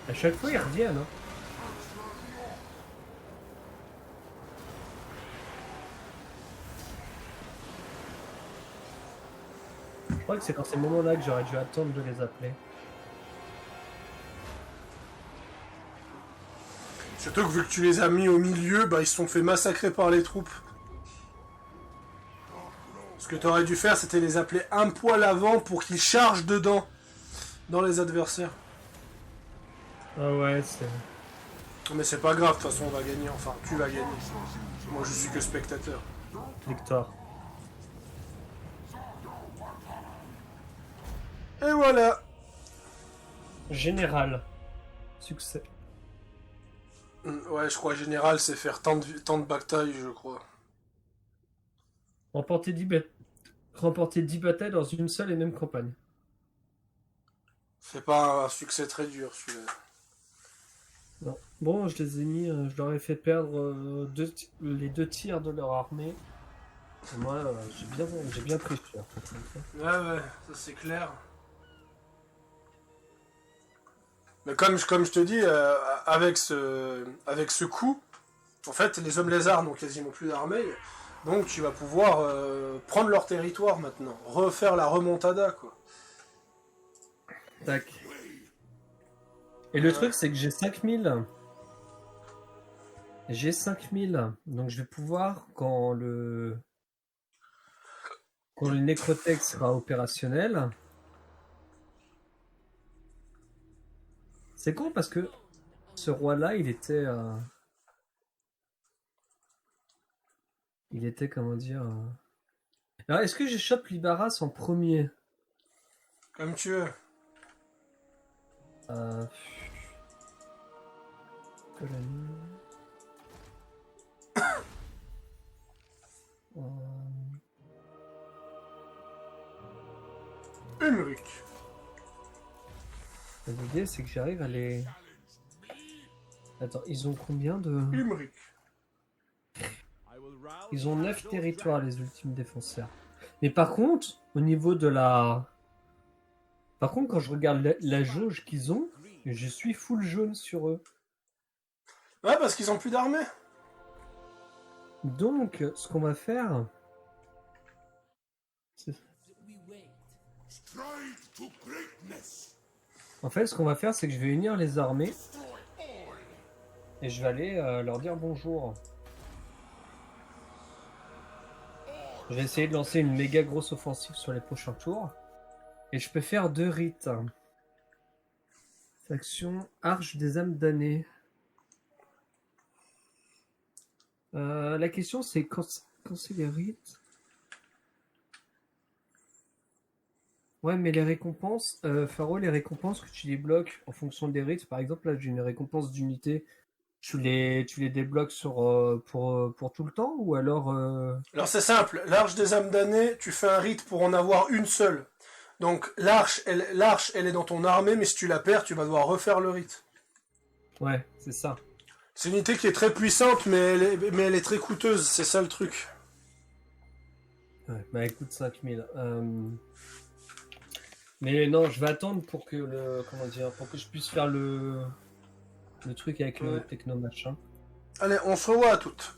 À chaque fois, ils reviennent, hein. Je crois que c'est dans ces moments-là que j'aurais dû attendre de les appeler. Surtout que vu que tu les as mis au milieu, bah ils se sont fait massacrer par les troupes. Ce que tu aurais dû faire, c'était les appeler un poil avant pour qu'ils chargent dedans, dans les adversaires. Ah ouais, c'est... Mais c'est pas grave, de toute façon on va gagner, enfin tu vas gagner. Moi je suis que spectateur. Victoire. Et voilà. Général. Succès. Ouais, je crois général, c'est faire tant de batailles, je crois. Remporter 10 batailles dans une seule et même campagne. C'est pas un succès très dur celui-là. Non. Bon, je les ai mis, je leur ai fait perdre les 2 tiers de leur armée. Et moi, j'ai bien pris cher. Ouais, ça c'est clair. Mais comme je te dis, avec ce coup, en fait, les hommes lézards n'ont quasiment plus d'armée, donc tu vas pouvoir prendre leur territoire maintenant, refaire la remontada, quoi. Tac. Et le truc, c'est que j'ai 5000. J'ai 5000. Donc je vais pouvoir, quand le Necrotech sera opérationnel... C'est con parce que ce roi-là, il était... comment dire... Alors, est-ce que je chope Libaras en premier? Comme tu veux. Colonie... Ulrich. L'idée, c'est que j'arrive à les... Attends, ils ont combien de... Ulrich. Ils ont 9 territoires, les ultimes défenseurs. Mais par contre, au niveau de la... Par contre, quand je regarde la jauge qu'ils ont, je suis full jaune sur eux. Ouais, parce qu'ils ont plus d'armée. Donc, ce qu'on va faire... Strive to greatness. En fait, ce qu'on va faire, c'est que je vais unir les armées. Et je vais aller leur dire bonjour. Je vais essayer de lancer une méga grosse offensive sur les prochains tours. Et je peux faire 2 rites. Faction Arche des âmes damnées. La question, c'est quand c'est les rites. Ouais, mais les récompenses, Faro, les récompenses que tu débloques en fonction des rites, par exemple, là j'ai une récompense d'unité, tu les débloques pour tout le temps, ou alors... Alors c'est simple, l'arche des âmes damnées, tu fais un rite pour en avoir une seule. Donc l'arche, elle est dans ton armée, mais si tu la perds, tu vas devoir refaire le rite. Ouais, c'est ça. C'est une unité qui est très puissante, mais elle est très coûteuse, c'est ça le truc. Ouais, bah écoute, 5000. Mais non, je vais attendre pour que pour que je puisse faire le truc avec le techno machin. Allez, on se revoit à toutes.